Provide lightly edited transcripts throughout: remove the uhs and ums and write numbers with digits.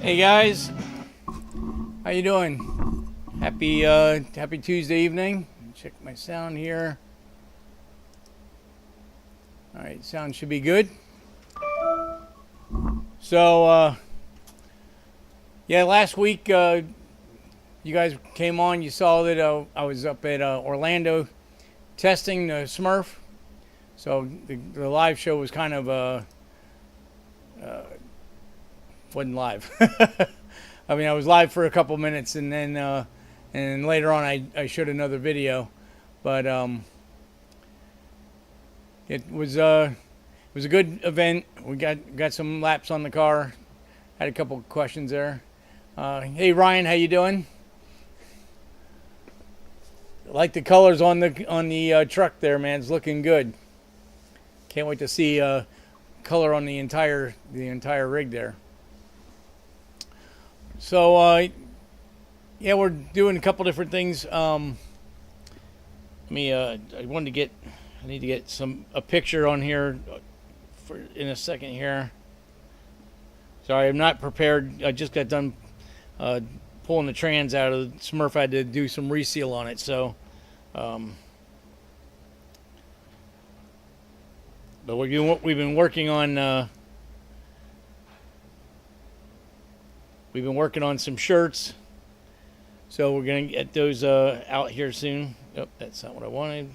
Hey guys, how you doing? Happy Tuesday evening. Check my sound here. All right, sound should be good. So yeah, last week you guys came on. You saw that I was up at Orlando testing the Smurf. So the live show was kind of wasn't live. I mean, I was live for a couple minutes, and then later on I showed another video, but it was a good event. We got some laps on the car. Had a couple of questions there. Hey Ryan, how you doing? I like the colors on the truck there, man. It's looking good. Can't wait to see color on the entire rig there. So yeah, we're doing a couple different things. I need to get a picture on here in a second here. Sorry, I'm not prepared. I just got done pulling the trans out of the Smurf. I had to do some reseal on it, so but we've been working on some shirts, so we're gonna get those out here soon. Oh, that's not what I wanted.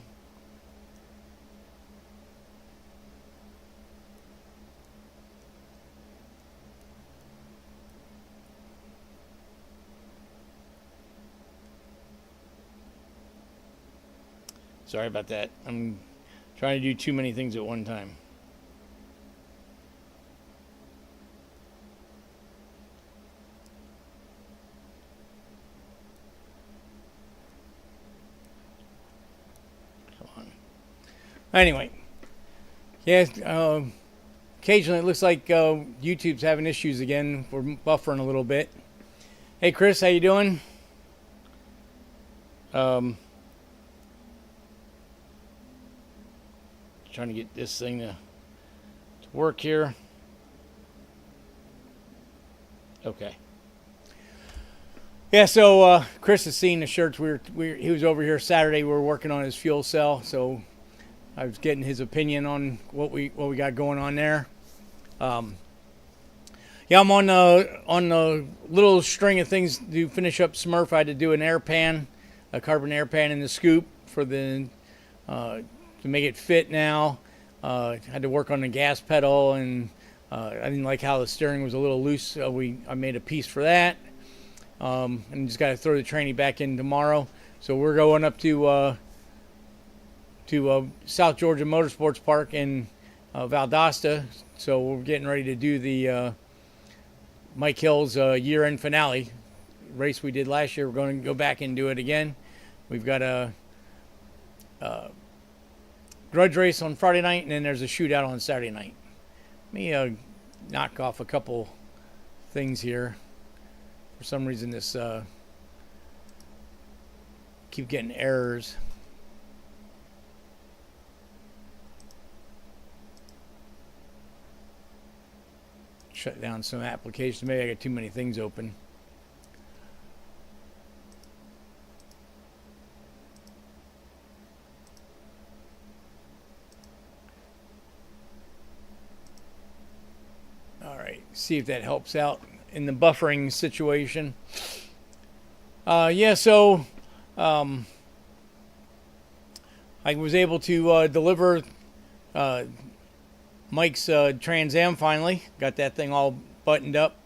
Sorry about that. I'm trying to do too many things at one time. Come on. Anyway, yeah. Occasionally it looks like YouTube's having issues again. We're buffering a little bit. Hey Chris, how you doing? Trying to get this thing to work here. Okay. Yeah, so Chris has seen the shirts. He was over here Saturday. We were working on his fuel cell, so I was getting his opinion on what we got going on there. Yeah, I'm on a little string of things to finish up Smurf. I had to do an air pan, a carbon air pan in the scoop for the to make it fit now. Had to work on the gas pedal, and I didn't like how the steering was a little loose, so I made a piece for that. And just got to throw the tranny back in tomorrow. So we're going up to South Georgia Motorsports Park in Valdosta. So we're getting ready to do the Mike Hill's year-end finale race we did last year. We're going to go back and do it again. We've got a grudge race on Friday night, and then there's a shootout on Saturday night. Let me knock off a couple things here. For some reason this keep getting errors. Shut down some applications. Maybe I got too many things open. See if that helps out in the buffering situation. Yeah, so I was able to deliver Mike's Trans Am finally. Got that thing all buttoned up.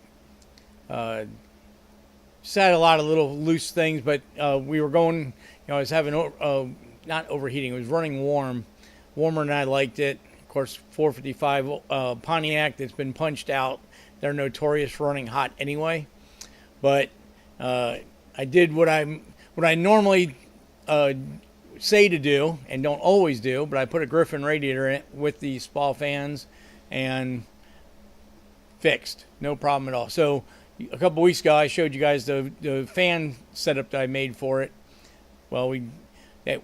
Just had a lot of little loose things, but we were going, I was having, not overheating, it was running warmer than I liked it. Of course, 455 Pontiac that's been punched out. They're notorious for running hot anyway, but I did what I normally say to do and don't always do, but I put a Griffin radiator in it with the SPA fans and fixed, no problem at all. So a couple weeks ago I showed you guys the fan setup that I made for it. Well,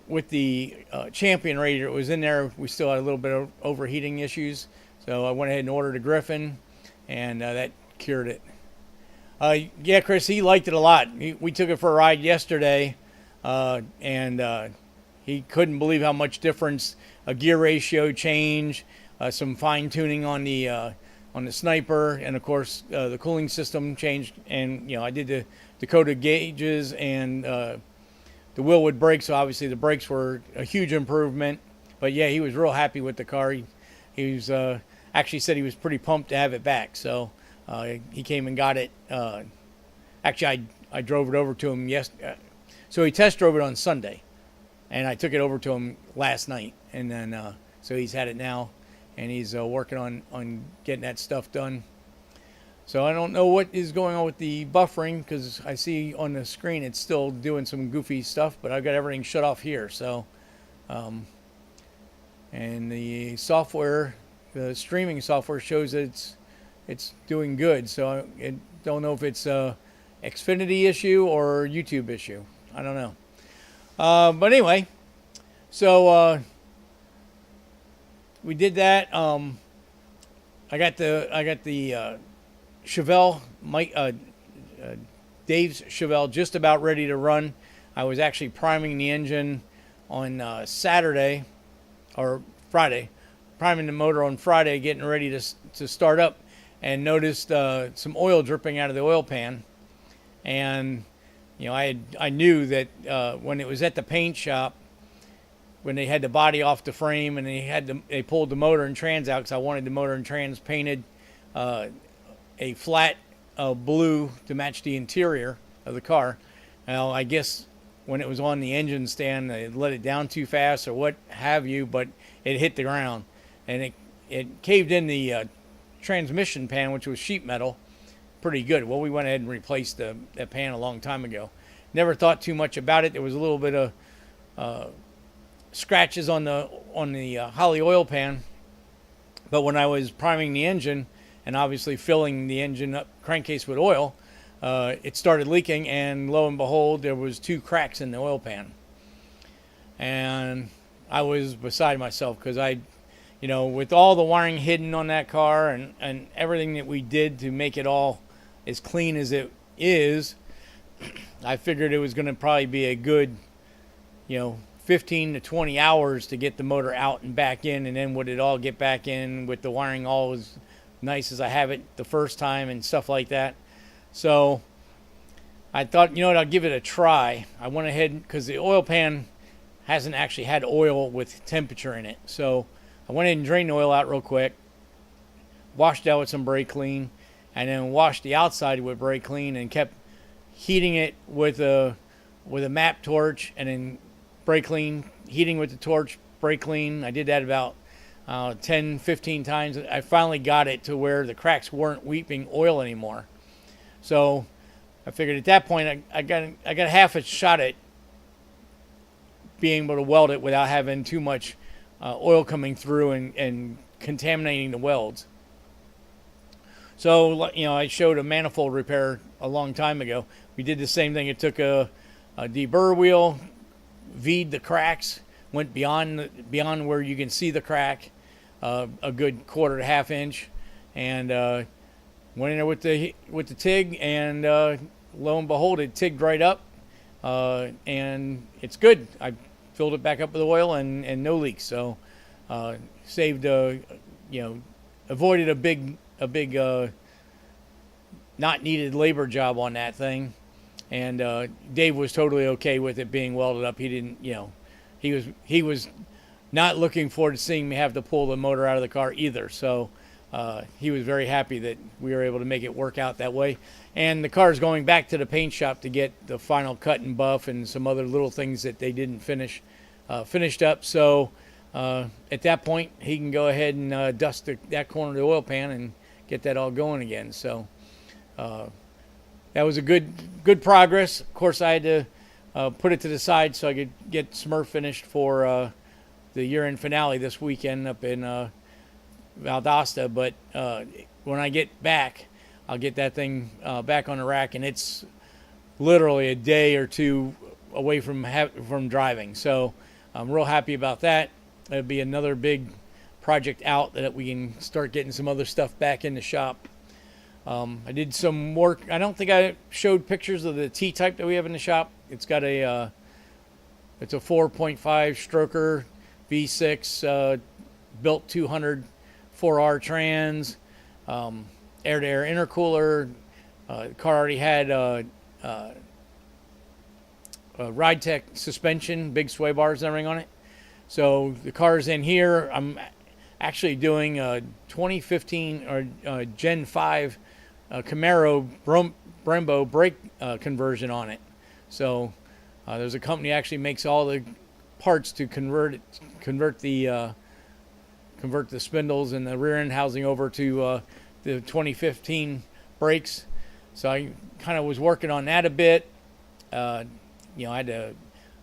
with the Champion radiator, it was in there. We still had a little bit of overheating issues, so I went ahead and ordered a Griffin, and that cured it. Yeah, Chris, he liked it a lot. We took it for a ride yesterday, and he couldn't believe how much difference a gear ratio change, some fine tuning on the sniper, and of course the cooling system changed. And I did the Dakota gauges and the Willwood brakes. So obviously the brakes were a huge improvement. But yeah, he was real happy with the car. He was actually said he was pretty pumped to have it back. So he came and got it. Actually, I drove it over to him so he test drove it on Sunday, and I took it over to him last night. And then so he's had it now, and he's working on getting that stuff done. So I don't know what is going on with the buffering, because I see on the screen it's still doing some goofy stuff, but I've got everything shut off here. So and the software, the streaming software, shows that it's doing good. So I don't know if it's a Xfinity issue or YouTube issue. I don't know. But anyway, so we did that. I got the Chevelle, Dave's Chevelle, just about ready to run. I was actually priming the engine on Saturday or Friday, priming the motor on Friday, getting ready to start up, and noticed some oil dripping out of the oil pan. And I knew that when it was at the paint shop, when they had the body off the frame and they pulled the motor and trans out, because I wanted the motor and trans painted a flat blue to match the interior of the car. Now, I guess when it was on the engine stand, they let it down too fast or what have you, but it hit the ground, and it caved in the transmission pan, which was sheet metal, pretty good. Well, we went ahead and replaced that pan a long time ago. Never thought too much about it. There was a little bit of scratches on the Holley oil pan, but when I was priming the engine and obviously filling the engine up crankcase with oil, it started leaking, and lo and behold, there was 2 cracks in the oil pan. And I was beside myself, because with all the wiring hidden on that car and everything that we did to make it all as clean as it is, I figured it was going to probably be a good 15 to 20 hours to get the motor out and back in, and then would it all get back in with the wiring all as nice as I have it the first time and stuff like that. So I thought, I'll give it a try. I went ahead, because the oil pan hasn't actually had oil with temperature in it. So I went ahead and drained the oil out real quick, washed it out with some brake clean, and then washed the outside with brake clean, and kept heating it with a map torch, and then brake clean, heating with the torch, brake clean. I did that about 10, 15 times. I finally got it to where the cracks weren't weeping oil anymore. So I figured at that point I got half a shot at being able to weld it without having too much oil coming through and contaminating the welds. So I showed a manifold repair a long time ago. We did the same thing. It took a deburr wheel, V'd the cracks, went beyond where you can see the crack, a good quarter to half inch, and went in there with the TIG, and lo and behold, it tigged right up, and it's good. I filled it back up with oil and no leaks, so saved avoided a big not needed labor job on that thing. And Dave was totally okay with it being welded up. He didn't, he was not looking forward to seeing me have to pull the motor out of the car either. So he was very happy that we were able to make it work out that way. And the car's going back to the paint shop to get the final cut and buff and some other little things that they didn't finished up. So at that point, he can go ahead and dust that corner of the oil pan and get that all going again. So that was a good progress. Of course, I had to put it to the side so I could get Smurf finished for the year-end finale this weekend up in Valdosta. But when I get back, I'll get that thing back on the rack, and it's literally a day or two away from driving. So I'm real happy about that. It'll be another big project out that we can start getting some other stuff back in the shop. I did some work. I don't think I showed pictures of the T-type that we have in the shop. It's got it's a 4.5 stroker V6 built 200 4R trans, air-to-air intercooler. The car already had Ride Tech suspension, big sway bars and everything on it. So the car's in here. I'm actually doing a 2015 or Gen 5 Camaro Brembo brake conversion on it. So there's a company actually makes all the parts to convert the spindles and the rear end housing over to the 2015 brakes. So I kind of was working on that a bit. I had to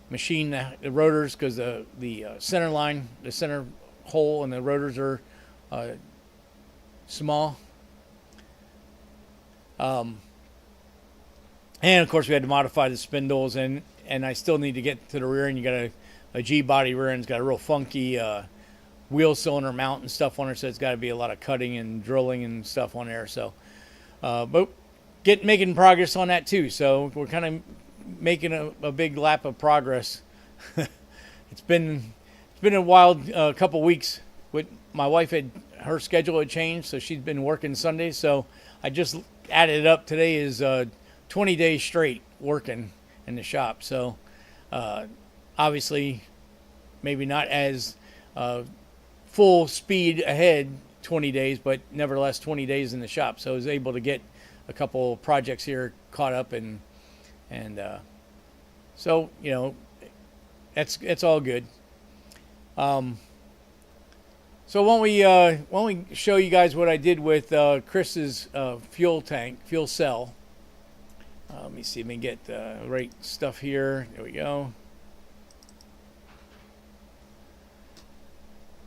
machine the rotors because the center line, the center hole and the rotors are small. And of course we had to modify the spindles, and I still need to get to the rear end. You got a G-body rear end's got a real funky wheel cylinder mount and stuff on it, so it's got to be a lot of cutting and drilling and stuff on there. So, but making progress on that too. So we're kind of making a big lap of progress. It's been a wild couple weeks. With my wife, her schedule had changed, so she's been working Sundays. So I just added it up. Today is 20 days straight working in the shop. So obviously maybe not as full speed ahead 20 days, but nevertheless 20 days in the shop. So I was able to get a couple projects here caught up, and so it's all good. So why don't we show you guys what I did with Chris's fuel cell. Let me see if we can get the right stuff here. There we go.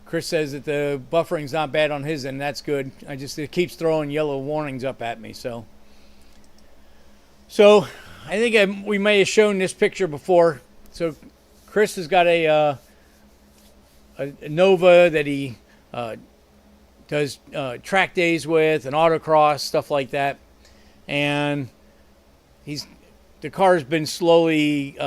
Chris says that the buffering's not bad on his end. That's good. It keeps throwing yellow warnings up at me. So I think we may have shown this picture before. So Chris has got a Nova that he does track days with, and autocross, stuff like that. And the car's been slowly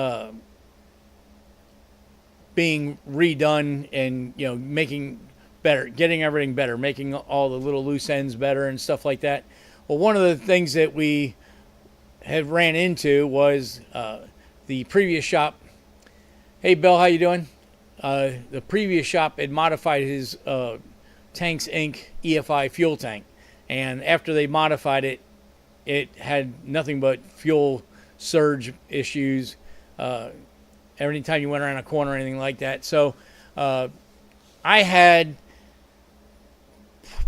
being redone and making better, getting everything better, making all the little loose ends better and stuff like that. Well, one of the things that we had ran into was the previous shop. Hey Bill, how you doing? The previous shop had modified his Tanks Inc. EFI fuel tank, and after they modified it, it had nothing but fuel surge issues every time you went around a corner or anything like that. So I had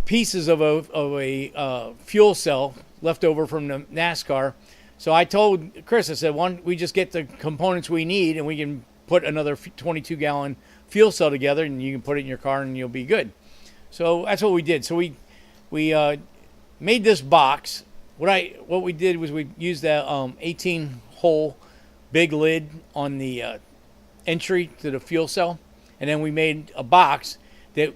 pieces of a fuel cell left over from the NASCAR. So I told Chris, I said, why don't we just get the components we need and we can put another 22-gallon fuel cell together, and you can put it in your car and you'll be good. So that's what we did. So we made this box. What we did was we used that 18-hole big lid on the entry to the fuel cell, and then we made a box that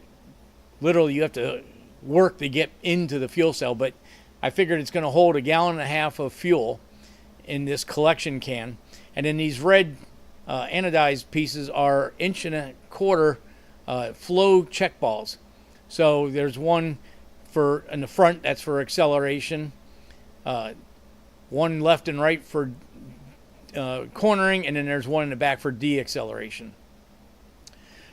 literally you have to work to get into the fuel cell, but I figured it's going to hold 1.5 gallons of fuel in this collection can. And then these red anodized pieces are 1.25 inch flow check balls. So there's one in the front, that's for acceleration, one left and right for cornering, and then there's one in the back for deacceleration.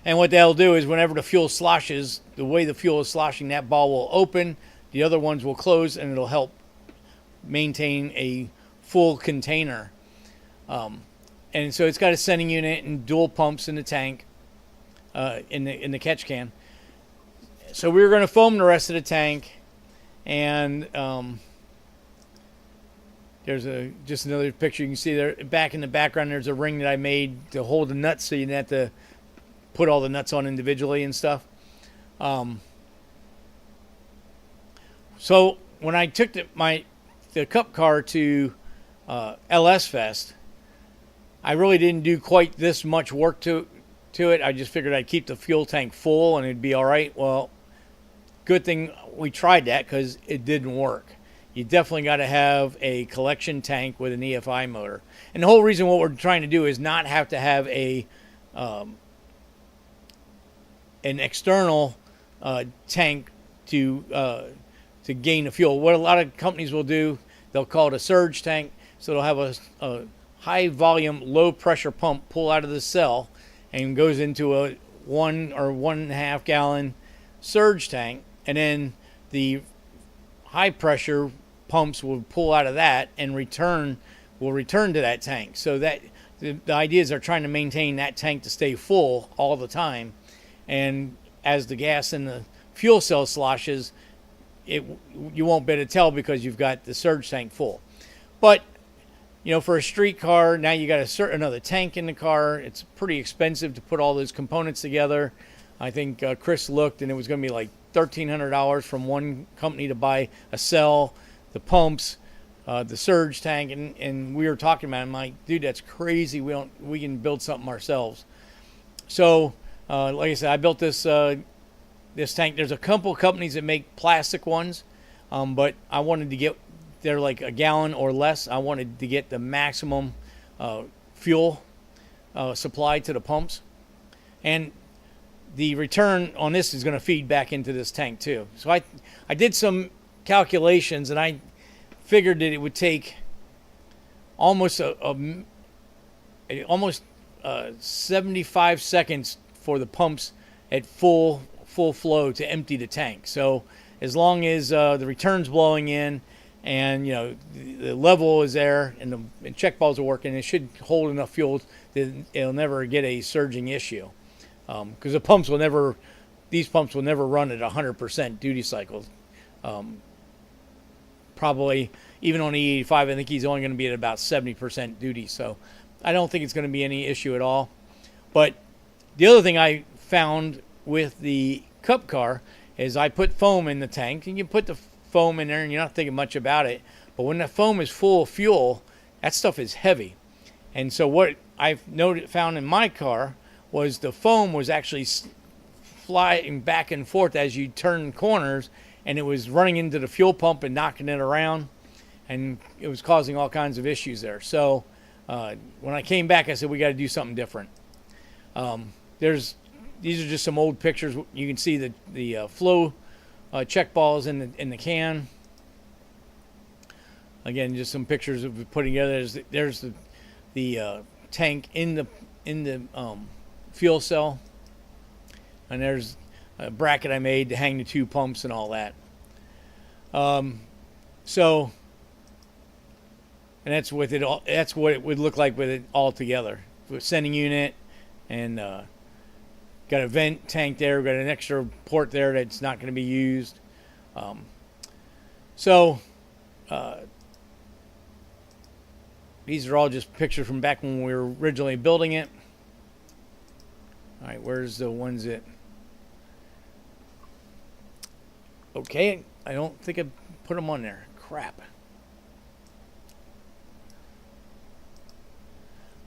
And what that'll do is whenever the fuel sloshes, the way the fuel is sloshing, that ball will open, the other ones will close, and it'll help maintain a full container. And so it's got a sending unit and dual pumps in the tank, in the catch can. So we were going to foam the rest of the tank, and there's just another picture you can see there. Back in the background, there's a ring that I made to hold the nuts, so you didn't have to put all the nuts on individually and stuff. So when I took the Cup car to LS Fest, I really didn't do quite this much work to it. I just figured I'd keep the fuel tank full and it'd be all right. Well, good thing we tried that, because it didn't work. you definitely got to have a collection tank with an EFI motor. And the whole reason what we're trying to do is not have to have an external tank to gain the fuel. What a lot of companies will do, they'll call it a surge tank. So they'll have a high volume, low pressure pump pull out of the cell and goes into a 1 or 1.5 gallon surge tank, and then the high pressure pumps will pull out of that and will return to that tank. So that the idea is they're trying to maintain that tank to stay full all the time, and as the gas in the fuel cell sloshes, you won't be able to tell because you've got the surge tank full. But for a street car, now you got another tank in the car. It's pretty expensive to put all those components together. I think Chris looked, and it was going to be like $1,300 from one company to buy a cell, the pumps, the surge tank, and we were talking about it. I'm like, dude, that's crazy. We can build something ourselves. So, like I said, I built this tank. There's a couple companies that make plastic ones, but I wanted to get, they're like a gallon or less. I wanted to get the maximum fuel supply to the pumps, and the return on this is going to feed back into this tank too. So I did some calculations, and I figured that it would take almost 75 seconds for the pumps at full flow to empty the tank. So as long as the return's blowing in, and the level is there, and the check valves are working, it should hold enough fuel that it'll never get a surging issue. Because these pumps will never run at 100% duty cycle. Probably even on the E85, I think he's only going to be at about 70% duty. So I don't think it's going to be any issue at all. But the other thing I found with the Cup car is I put foam in the tank, and you put the foam in there and you're not thinking much about it. But when the foam is full of fuel, that stuff is heavy. And so what I've found in my car was the foam was actually flying back and forth as you turn corners, and it was running into the fuel pump and knocking it around, and it was causing all kinds of issues there. So when I came back, I said, we got to do something different. These are just some old pictures. You can see the flow check balls in the can. Again, just some pictures of putting together. There's the tank in the fuel cell, and there's a bracket I made to hang the two pumps and all that. So, and that's with it all. That's what it would look like with it all together. With sending unit, and got a vent tank there. Got an extra port there that's not going to be used. These are all just pictures from back when we were originally building it. All right, where's the ones that? Okay, I don't think I put them on there. Crap.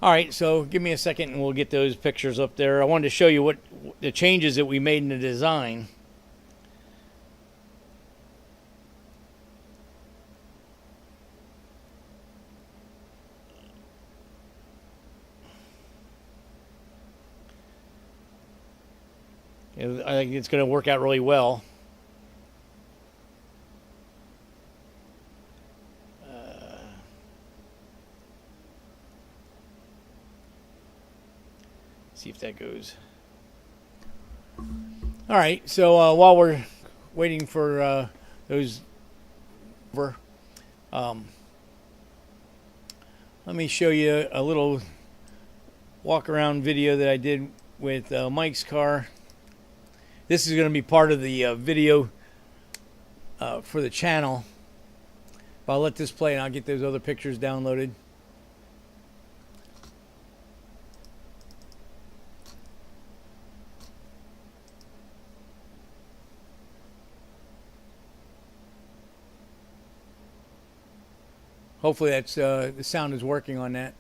All right, so give me a second and we'll get those pictures up there. I wanted to show you what the changes that we made in the design. I think it's going to work out really well. See if that goes. All right, so while we're waiting for those over, let me show you a little walk around video that I did with Mike's car. This is going to be part of the video for the channel. But I'll let this play and I'll get those other pictures downloaded. Hopefully that's the sound is working on that.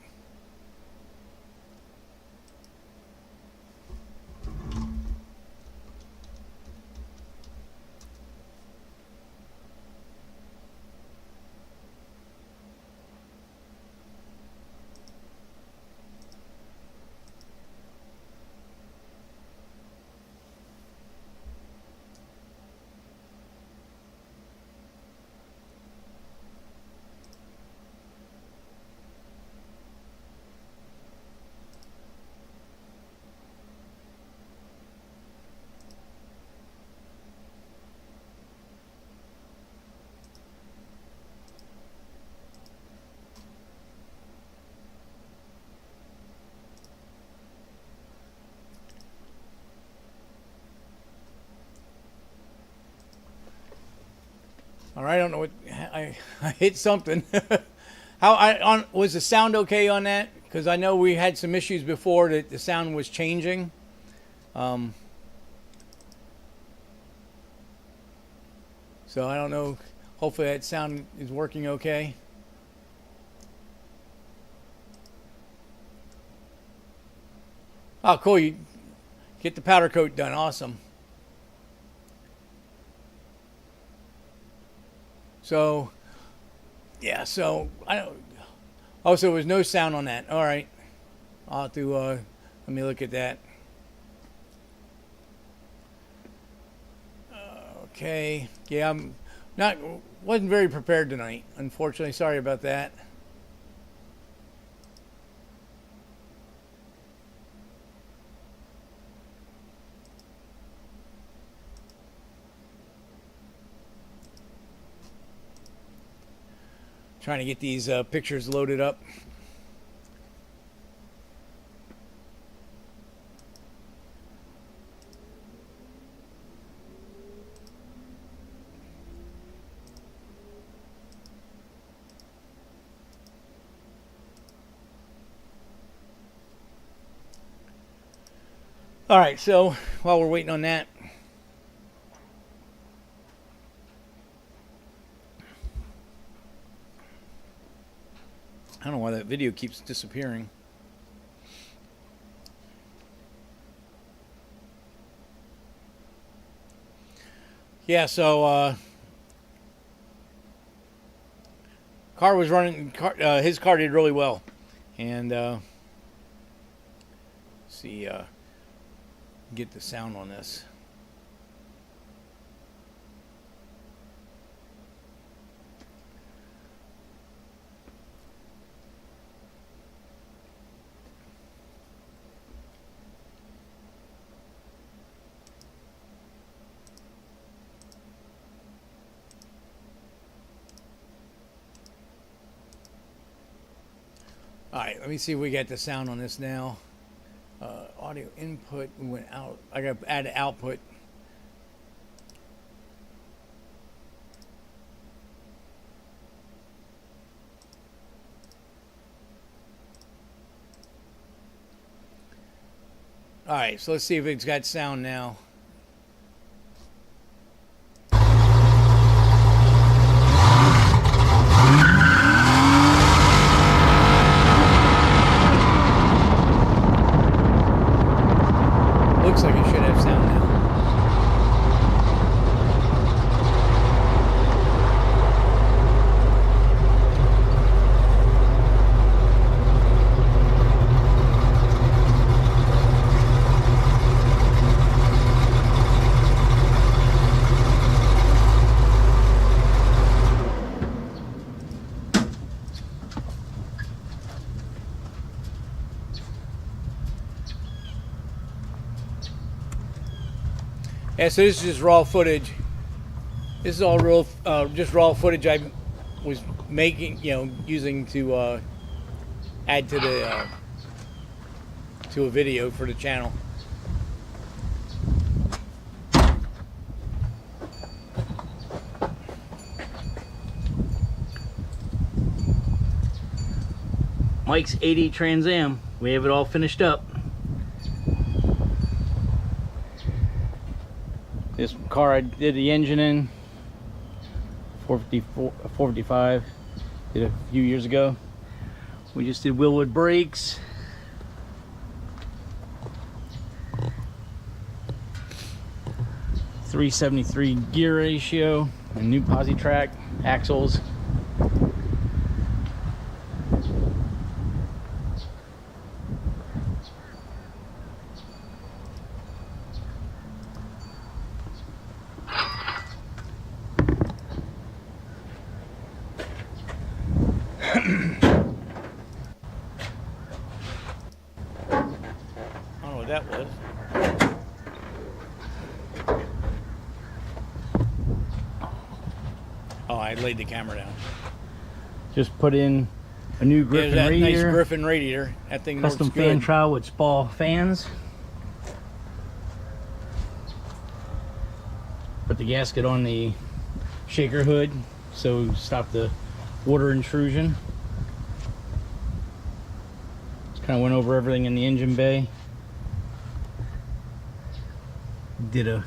All right, I don't know what I hit something. Was the sound okay on that? Because I know we had some issues before that the sound was changing. So I don't know. Hopefully that sound is working okay. Oh, cool! You get the powder coat done. Awesome. So, yeah. So I don't. Oh, so there was no sound on that. All right. I'll have to let me look at that. Okay. Yeah, wasn't very prepared tonight. Unfortunately, sorry about that. Trying to get these pictures loaded up. All right, so while we're waiting on that, I don't know why that video keeps disappearing. Yeah, so car was running. His car did really well, and see, get the sound on this. All right, let me see if we get the sound on this now. Audio input went out. I got to add output. All right, so let's see if it's got sound now. Looks like it should have sound now. Yeah, so this is just raw footage. This is all real, just raw footage I was making, using to add to the to a video for the channel. Mike's 80 Trans Am. We have it all finished up. This car I did the engine in, 455, did a few years ago. We just did Willwood brakes. .373 gear ratio, a new posi track, axles. That was. Oh, I laid the camera down. Just put in a new Griffin radiator. Nice Griffin radiator. That thing works good. Custom fan trowel with Spall fans. Put the gasket on the shaker hood, so stop the water intrusion. Just kind of went over everything in the engine bay. Did a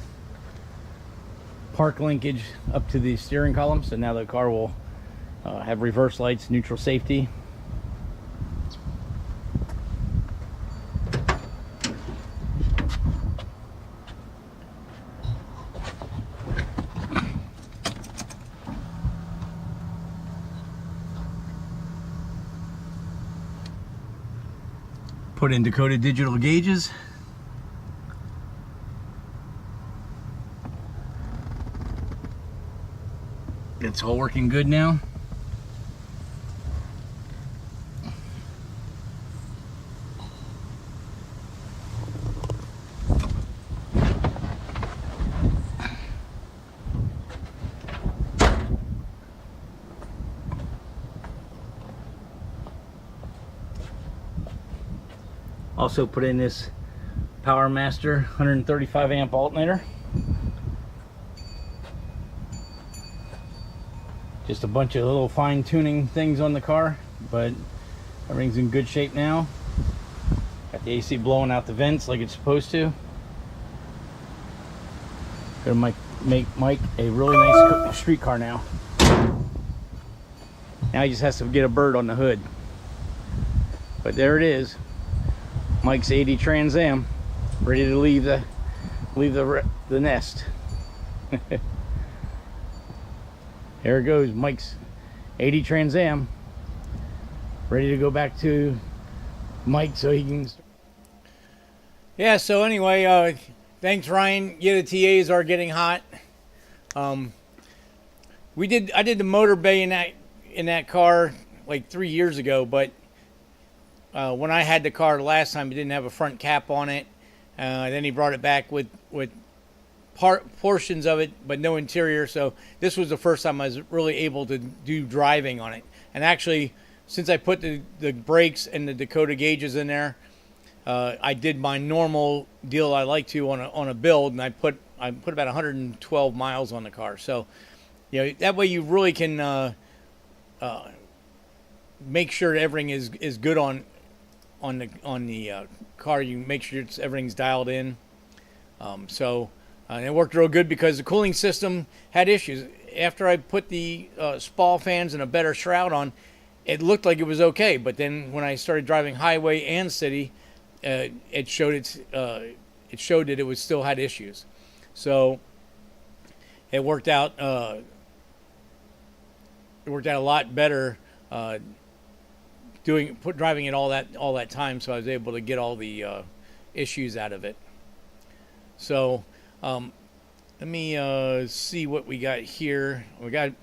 park linkage up to the steering column, so now the car will have reverse lights, neutral safety. Put in Dakota digital gauges. It's all working good now. Also put in this Power Master 135 amp alternator. Just a bunch of little fine tuning things on the car, but everything's in good shape now. Got the AC blowing out the vents like it's supposed to. Gonna make Mike a really nice street car now. Now he just has to get a bird on the hood. But there it is. Mike's 80 Trans Am, ready to leave the nest. There it goes, Mike's 80 Trans Am, ready to go back to Mike so he can. Yeah. So anyway, thanks Ryan. Yeah, the TAs are getting hot. I did the motor bay in that car like 3 years ago, but when I had the car last time, it didn't have a front cap on it. Then he brought it back with portions of it, but no interior. So this was the first time I was really able to do driving on it. And actually, since I put the brakes and the Dakota gauges in there, I did my normal deal I like to on a build, and I put about 112 miles on the car. So, you know, that way you really can make sure everything is good on the car. You make sure everything's dialed in. And it worked real good because the cooling system had issues. After I put the spall fans and a better shroud on, it looked like it was okay. But then when I started driving highway and city, it showed that it still had issues. So it worked out. It worked out a lot better driving it all that time. So I was able to get all the issues out of it. So let me see what we got here. I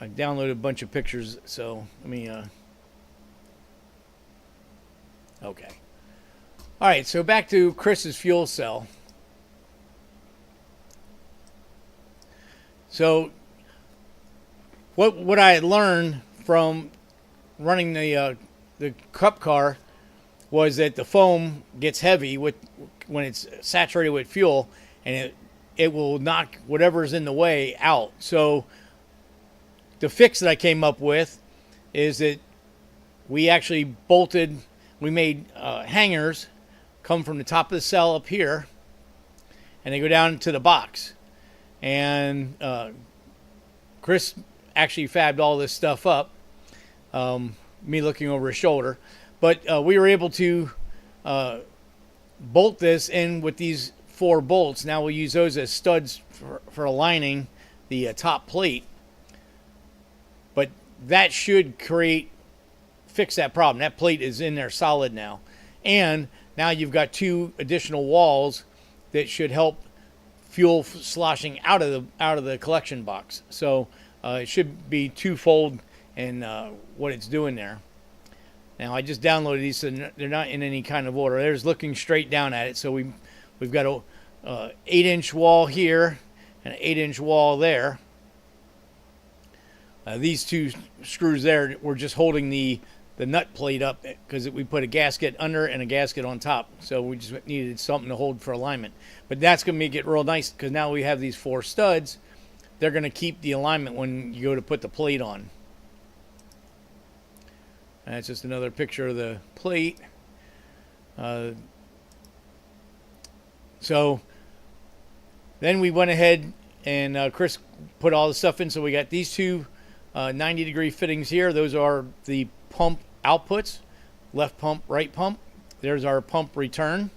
downloaded a bunch of pictures, so let me okay. All right, so back to Chris's fuel cell. So what I had learned from running the cup car was that the foam gets heavy when it's saturated with fuel, and it will knock whatever's in the way out. So the fix that I came up with is that we actually we made hangers come from the top of the cell up here, and they go down to the box. And Chris actually fabbed all this stuff up, me looking over his shoulder. But we were able to bolt this in with these 4 bolts. Now we'll use those as studs for aligning the top plate. But that should fix that problem. That plate is in there solid now. And now you've got 2 additional walls that should help fuel sloshing out of the collection box. So it should be twofold in what it's doing there. Now I just downloaded these, so they're not in any kind of order. There's looking straight down at it. So we've got a 8-inch wall here and an 8-inch wall there. These 2 screws there were just holding the nut plate up because we put a gasket under and a gasket on top. So we just needed something to hold for alignment. But that's going to make it real nice because now we have these 4 studs they're going to keep the alignment when you go to put the plate on. And that's just another picture of the plate. So then we went ahead and Chris put all the stuff in. So we got these two 90-degree fittings here. Those are the pump outputs, left pump, right pump. There's our pump return.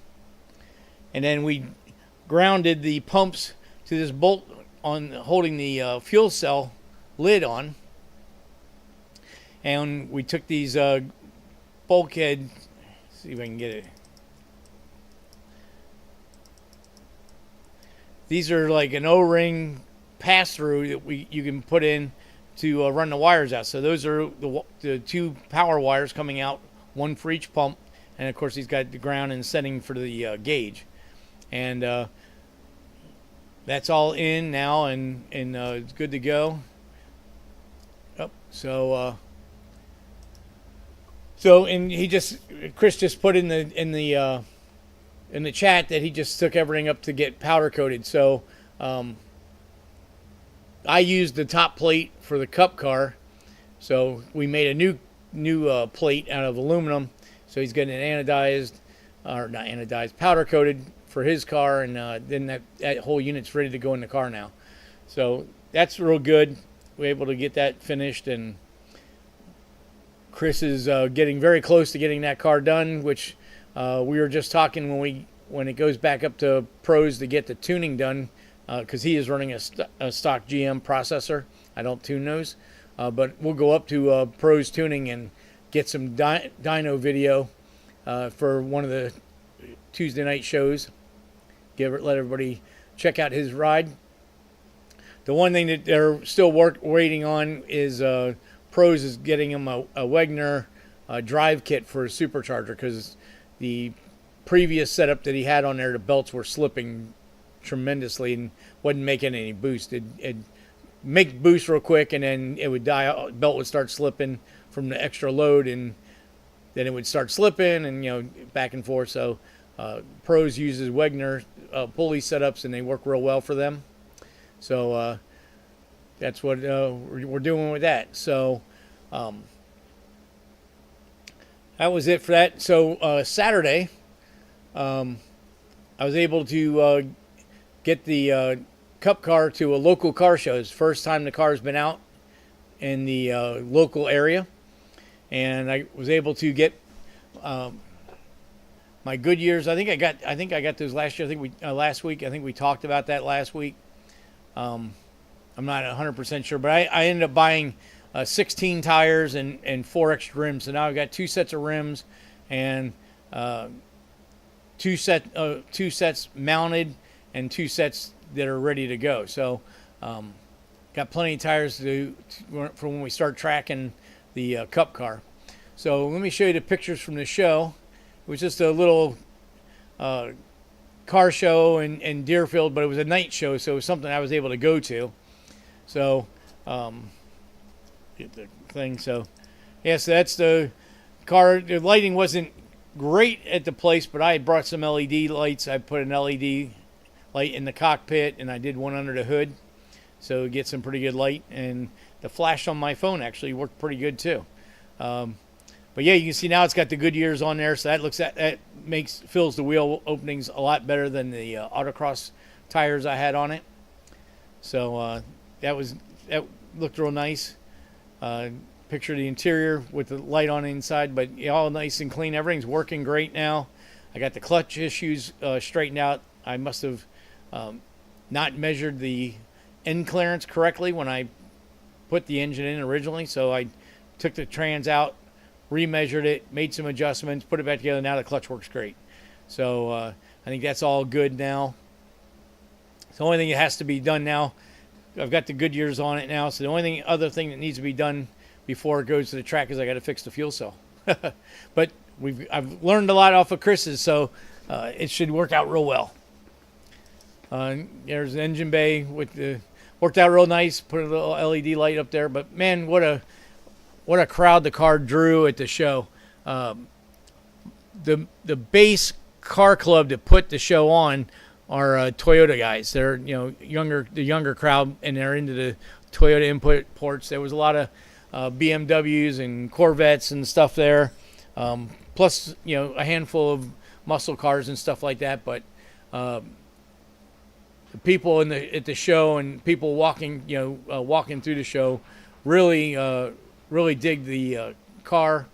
And then we grounded the pumps to this bolt on holding the fuel cell lid on. And we took these bulkhead, see if I can get it. These are like an O-ring pass-through that you can put in to run the wires out. So those are the two power wires coming out, one for each pump. And of course he's got the ground and setting for the gauge. And that's all in now, and it's good to go. Oh, so and Chris just put in the chat that he just took everything up to get powder coated. So I used the top plate for the cup car, so we made a new plate out of aluminum. So he's getting an anodized, or not anodized, powder coated for his car, and then that whole unit's ready to go in the car now. So that's real good. We're able to get that finished, and Chris is getting very close to getting that car done, which we were just talking when it goes back up to pros to get the tuning done, because he is running a stock GM processor. I don't tune those, but we'll go up to pros tuning and get some dyno video for one of the Tuesday night shows. Let everybody check out his ride. The one thing that they're still waiting on is Pros is getting him a Wegner drive kit for a supercharger, because the previous setup that he had on there, the belts were slipping tremendously and wasn't making any boost. It'd make boost real quick, and then it would die. Belt would start slipping from the extra load, and then it would start slipping, and back and forth. So Pros uses Wegner pulley setups, and they work real well for them. So that's what we're doing with that. So that was it for that. So Saturday, I was able to get the Cup car to a local car show. It's the first time the car's been out in the local area, and I was able to get my Goodyears. I think I got those last year. Last week. I think we talked about that last week. I'm not 100% sure, but I ended up buying 16 tires and 4 extra rims. So now I've got 2 sets of rims and two sets mounted and 2 sets that are ready to go. So got plenty of tires for when we start tracking the Cup car. So let me show you the pictures from the show. It was just a little car show in Deerfield, but it was a night show, so it was something I was able to go to. So get the thing. So yeah, so that's the car. The lighting wasn't great at the place, but I brought some LED lights. I put an LED light in the cockpit, and I did one under the hood, so get some pretty good light. And the flash on my phone actually worked pretty good too. But yeah, you can see now it's got the Goodyears on there, so that fills the wheel openings a lot better than the autocross tires I had on it. So that looked real nice. Picture the interior with the light on the inside, but all nice and clean. Everything's working great now. I got the clutch issues straightened out. I must have not measured the end clearance correctly when I put the engine in originally, so I took the trans out, remeasured it, made some adjustments, put it back together. Now the clutch works great. So I think that's all good now. The only thing that has to be done now, I've got the Goodyears on it now, so the only other thing that needs to be done before it goes to the track is I got to fix the fuel cell. But I've learned a lot off of Chris's, so it should work out real well. There's the engine bay worked out real nice. Put a little LED light up there, but man, what a crowd the car drew at the show. The base car club that put the show on are Toyota guys. They're the younger crowd, and they're into the Toyota input ports. There was a lot of BMWs and Corvettes and stuff there, plus a handful of muscle cars and stuff like that. But the people at the show and people walking walking through the show really dig the car.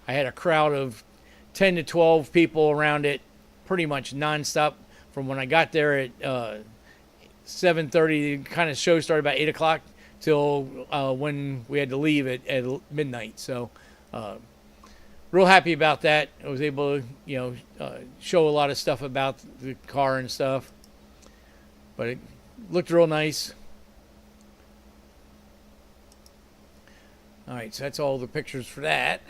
I had a crowd of 10 to 12 people around it, pretty much nonstop from when I got there at 7:30. Kind of show started about 8 o'clock till when we had to leave at midnight. So real happy about that. I was able to show a lot of stuff about the car and stuff, but it looked real nice. All right, so that's all the pictures for that.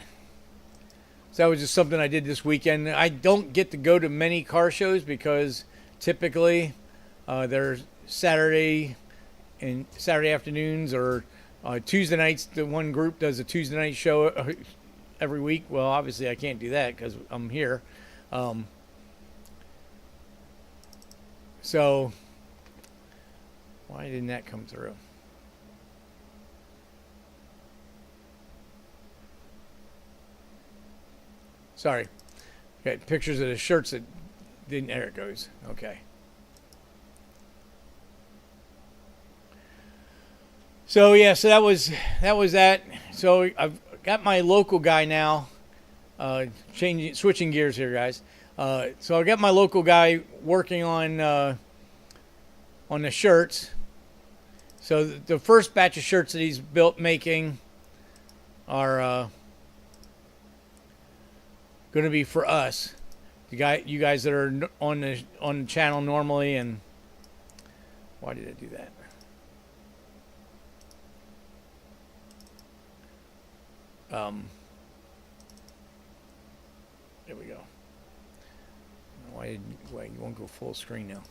So that was just something I did this weekend. I don't get to go to many car shows because typically they're Saturday afternoons or Tuesday nights. The one group does a Tuesday night show every week. Well, obviously I can't do that because I'm here. So why didn't that come through? Sorry. Got pictures of the shirts that didn't. There it goes. Okay. So yeah, so that was that. So I've got my local guy now. Switching gears here, guys. So I got my local guy working on the shirts. So the first batch of shirts that he's making are going to be for us, you guys that are on the channel normally. And why did I do that? There we go. Why you won't go full screen now?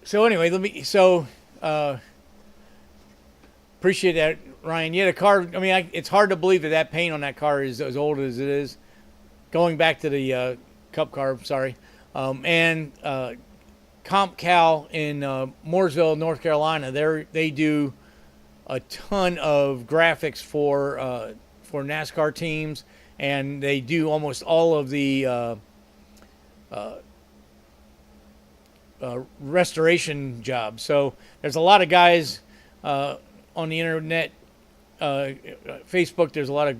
So anyway, appreciate that, Ryan. Yeah, the car, I mean, it's hard to believe that paint on that car is as old as it is. Going back to the Cup car, sorry. And Comp Cal in Mooresville, North Carolina, they do a ton of graphics for NASCAR teams, and they do almost all of the restoration jobs. So there's a lot of guys on the internet, Facebook. There's a lot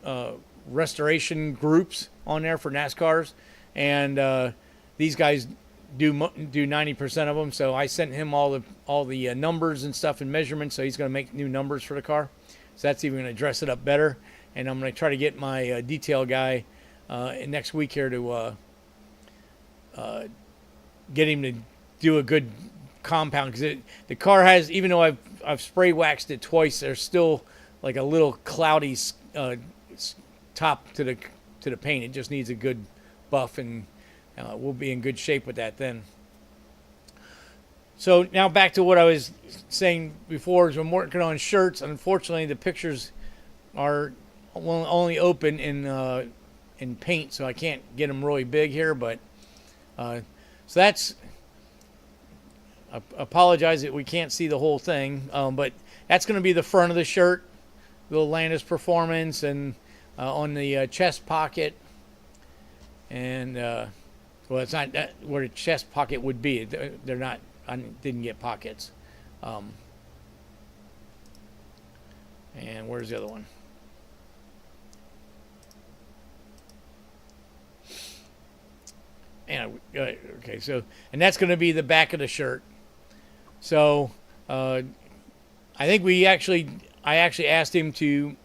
of restoration groups on there for NASCARs, and these guys do 90% of them. So I sent him all the numbers and stuff and measurements. So he's going to make new numbers for the car. So that's even going to dress it up better. And I'm going to try to get my detail guy next week here to get him to do a good compound, because the car has, even though I've spray waxed it twice, there's still like a little cloudy top to the paint. It just needs a good buff, and we'll be in good shape with that then. So now back to what I was saying before, is I'm working on shirts. Unfortunately, the pictures are only open in paint, so I can't get them really big here. But so that's, I apologize that we can't see the whole thing, but that's going to be the front of the shirt, little Landis Performance, and on the chest pocket, and well, it's not where the chest pocket would be. They're not. I didn't get pockets. And where's the other one? And okay, so, and that's going to be the back of the shirt. So I think I actually asked him to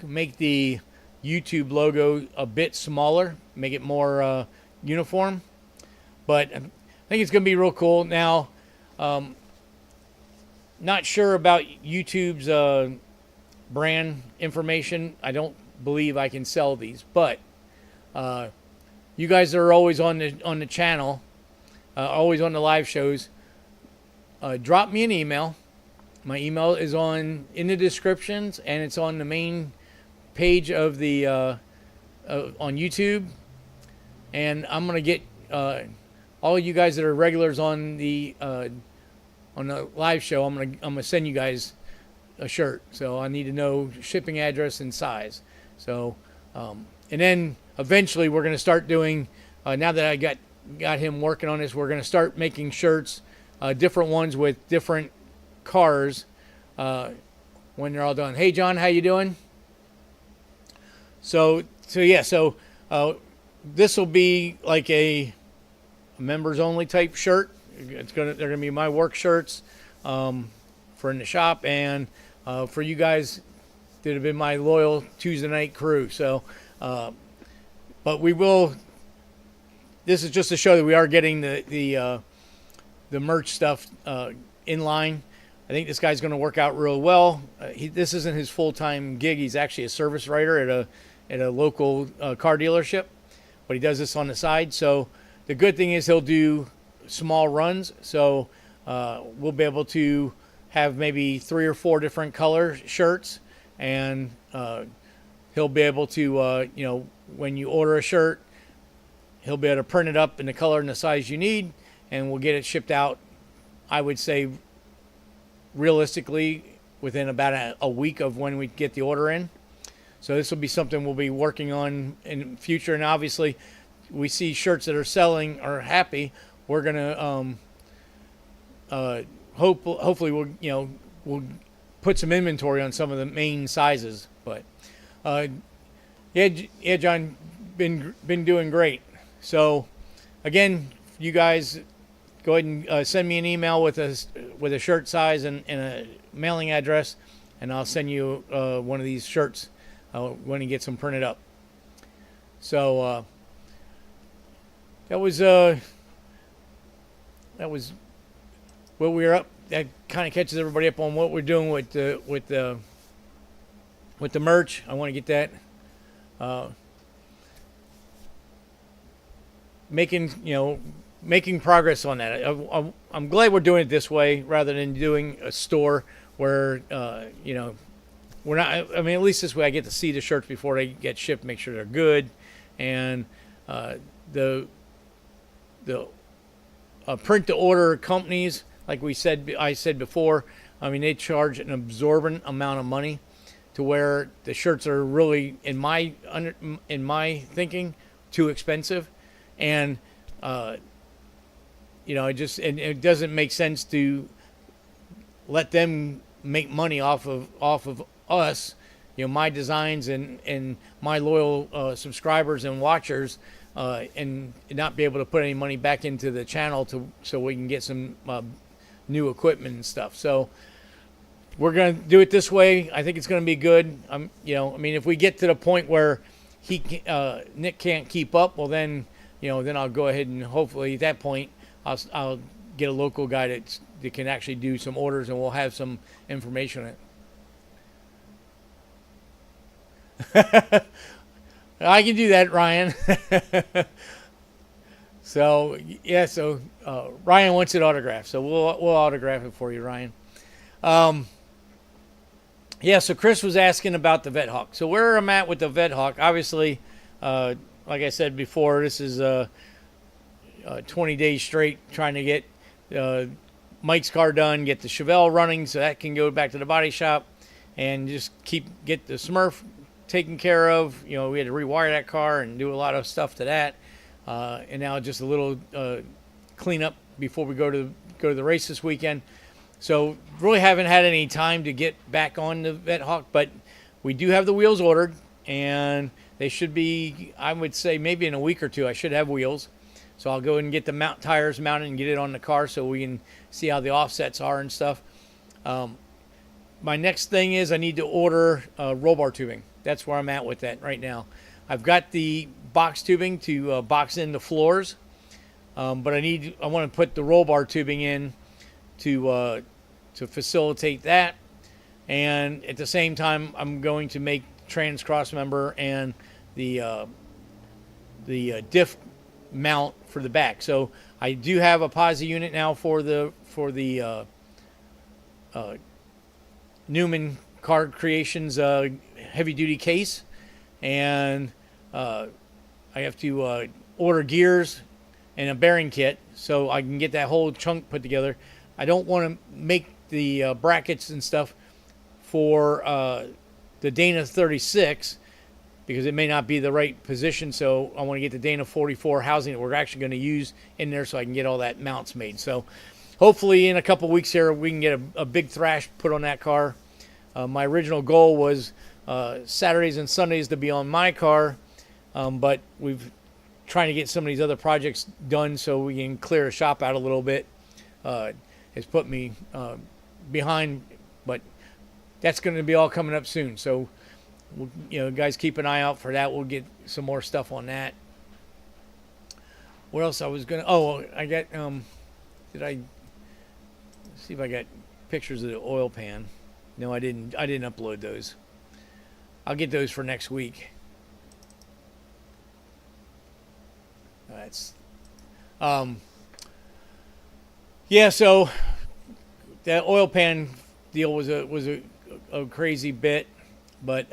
make the YouTube logo a bit smaller, make it more uniform. But I think it's going to be real cool. Now, not sure about YouTube's brand information. I don't believe I can sell these, but you guys that are always on the channel, always on the live shows, drop me an email. My email is in the descriptions, and it's on the main page of the on YouTube. and I'm gonna get all you guys that are regulars on the live show. I'm gonna send you guys a shirt. So I need to know shipping address and size. So and then eventually we're gonna start doing. Now that I got him working on this, we're gonna start making shirts, different ones with different cars when they're all done. Hey John, how you doing? So yeah, so this will be like a members only type shirt. They're gonna be my work shirts for in the shop, and for you guys that have been my loyal Tuesday night crew. So, but we will. This is just to show that we are getting the merch stuff in line. I think this guy's going to work out real well. This isn't his full-time gig. He's actually a service writer at a local car dealership, but he does this on the side. So the good thing is he'll do small runs. So we'll be able to have maybe 3 or 4 different color shirts, and he'll be able to, when you order a shirt, he'll be able to print it up in the color and the size you need, and we'll get it shipped out, I would say, realistically, within about a week of when we get the order in. So this will be something we'll be working on in the future. And obviously, we see shirts that are selling or happy. We're gonna hopefully we'll put some inventory on some of the main sizes. But yeah, John, been doing great. So again, you guys go ahead and send me an email with a shirt size and a mailing address, and I'll send you one of these shirts when he gets them printed up. So that was what we were up. That kind of catches everybody up on what we're doing with the merch. I want to get that making progress on that. I'm glad we're doing it this way rather than doing a store where we're not. I mean, at least this way I get to see the shirts before they get shipped, make sure they're good, and the print to order companies, like I said before. I mean, they charge an absorbent amount of money to where the shirts are really, in my thinking, too expensive, and it doesn't make sense to let them make money off of us, my designs and my loyal subscribers and watchers, and not be able to put any money back into the channel so we can get some new equipment and stuff. So we're going to do it this way. I think it's going to be good. If we get to the point where Nick can't keep up, well then I'll go ahead and hopefully at that point I'll get a local guy that can actually do some orders, and we'll have some information on it. I can do that, Ryan. So yeah, Ryan wants it autographed, so we'll autograph it for you, Ryan. Yeah, so Chris was asking about the Vet Hawk. So where I'm at with the Vet Hawk, obviously, like I said before, this is 20 days straight trying to get Mike's car done, get the Chevelle running so that can go back to the body shop, and just get the Smurf taken care of. We had to rewire that car and do a lot of stuff to that, and now just a little cleanup before we go to the race this weekend. So really haven't had any time to get back on the Vet Hawk, but we do have the wheels ordered, and they should be, I would say, maybe in a week or two I should have wheels. So I'll go and get the tires mounted and get it on the car so we can see how the offsets are and stuff. My next thing is I need to order roll bar tubing. That's where I'm at with that right now. I've got the box tubing to box in the floors, but I want to put the roll bar tubing in to facilitate that. And at the same time, I'm going to make trans cross member and the diff mount for the back. So I do have a posi unit now for the Newman Car Creations heavy duty case, and I have to order gears and a bearing kit so I can get that whole chunk put together. I don't want to make the brackets and stuff for the Dana 36 because it may not be the right position. So I want to get the Dana 44 housing that we're actually going to use in there so I can get all that mounts made. So hopefully in a couple weeks here we can get a big thrash put on that car. My original goal was Saturdays and Sundays to be on my car, but we've trying to get some of these other projects done so we can clear the shop out a little bit. Has put me behind, but that's going to be all coming up soon. So, guys, keep an eye out for that. We'll get some more stuff on that. What else I was going to... Oh, I got... Let's see if I got pictures of the oil pan. No, I didn't upload those. I'll get those for next week. That's... Yeah, so that oil pan deal was a crazy bit, but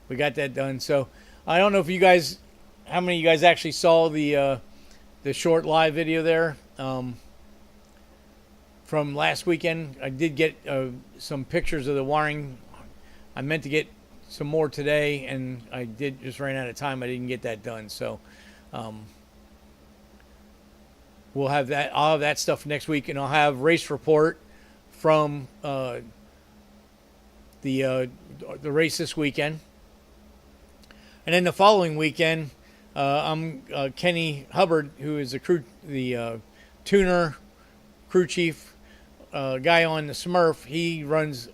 we got that done. So I don't know if how many of you guys actually saw the short live video there from last weekend. I did get some pictures of the wiring. I meant to get some more today, and I just ran out of time. I didn't get that done. So we'll have that. I'll have that stuff next week, and I'll have race report from the race this weekend. And then the following weekend, I'm Kenny Hubbard, who is the tuner, crew chief, guy on the Smurf. He runs.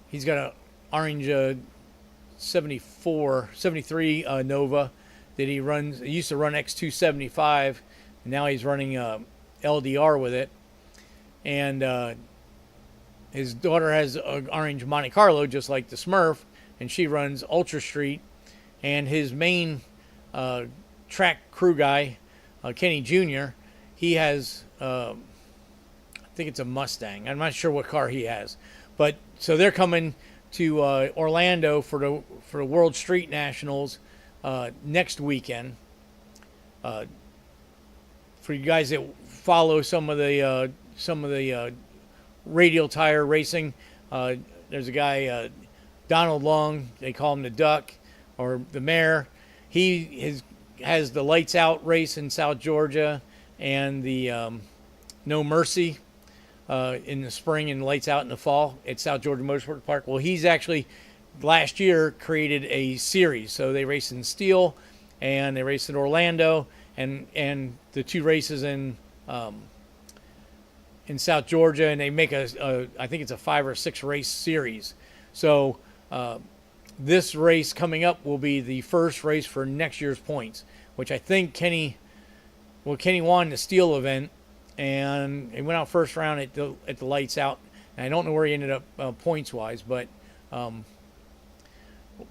He's got a orange 73 Nova that he runs. He used to run X275. Now he's running LDR with it, and his daughter has an orange Monte Carlo just like the Smurf, and she runs Ultra Street. And his main track crew guy, Kenny Jr., he has I think it's a Mustang. I'm not sure what car he has, but so they're coming to Orlando for the World Street Nationals next weekend. For you guys that follow some of the radial tire racing, there's a guy, Donald Long. They call him the Duck or the Mayor. He has the Lights Out race in South Georgia and the No Mercy in the spring and Lights Out in the fall at South Georgia Motorsport Park. Well, he's actually last year created a series. So they race in Steel and they race in Orlando. And the two races in South Georgia, and they make I think it's a 5 or 6 race series. So this race coming up will be the first race for next year's points, which I think Kenny won the Steel event, and he went out first round at the Lights Out. And I don't know where he ended up points wise, but I'm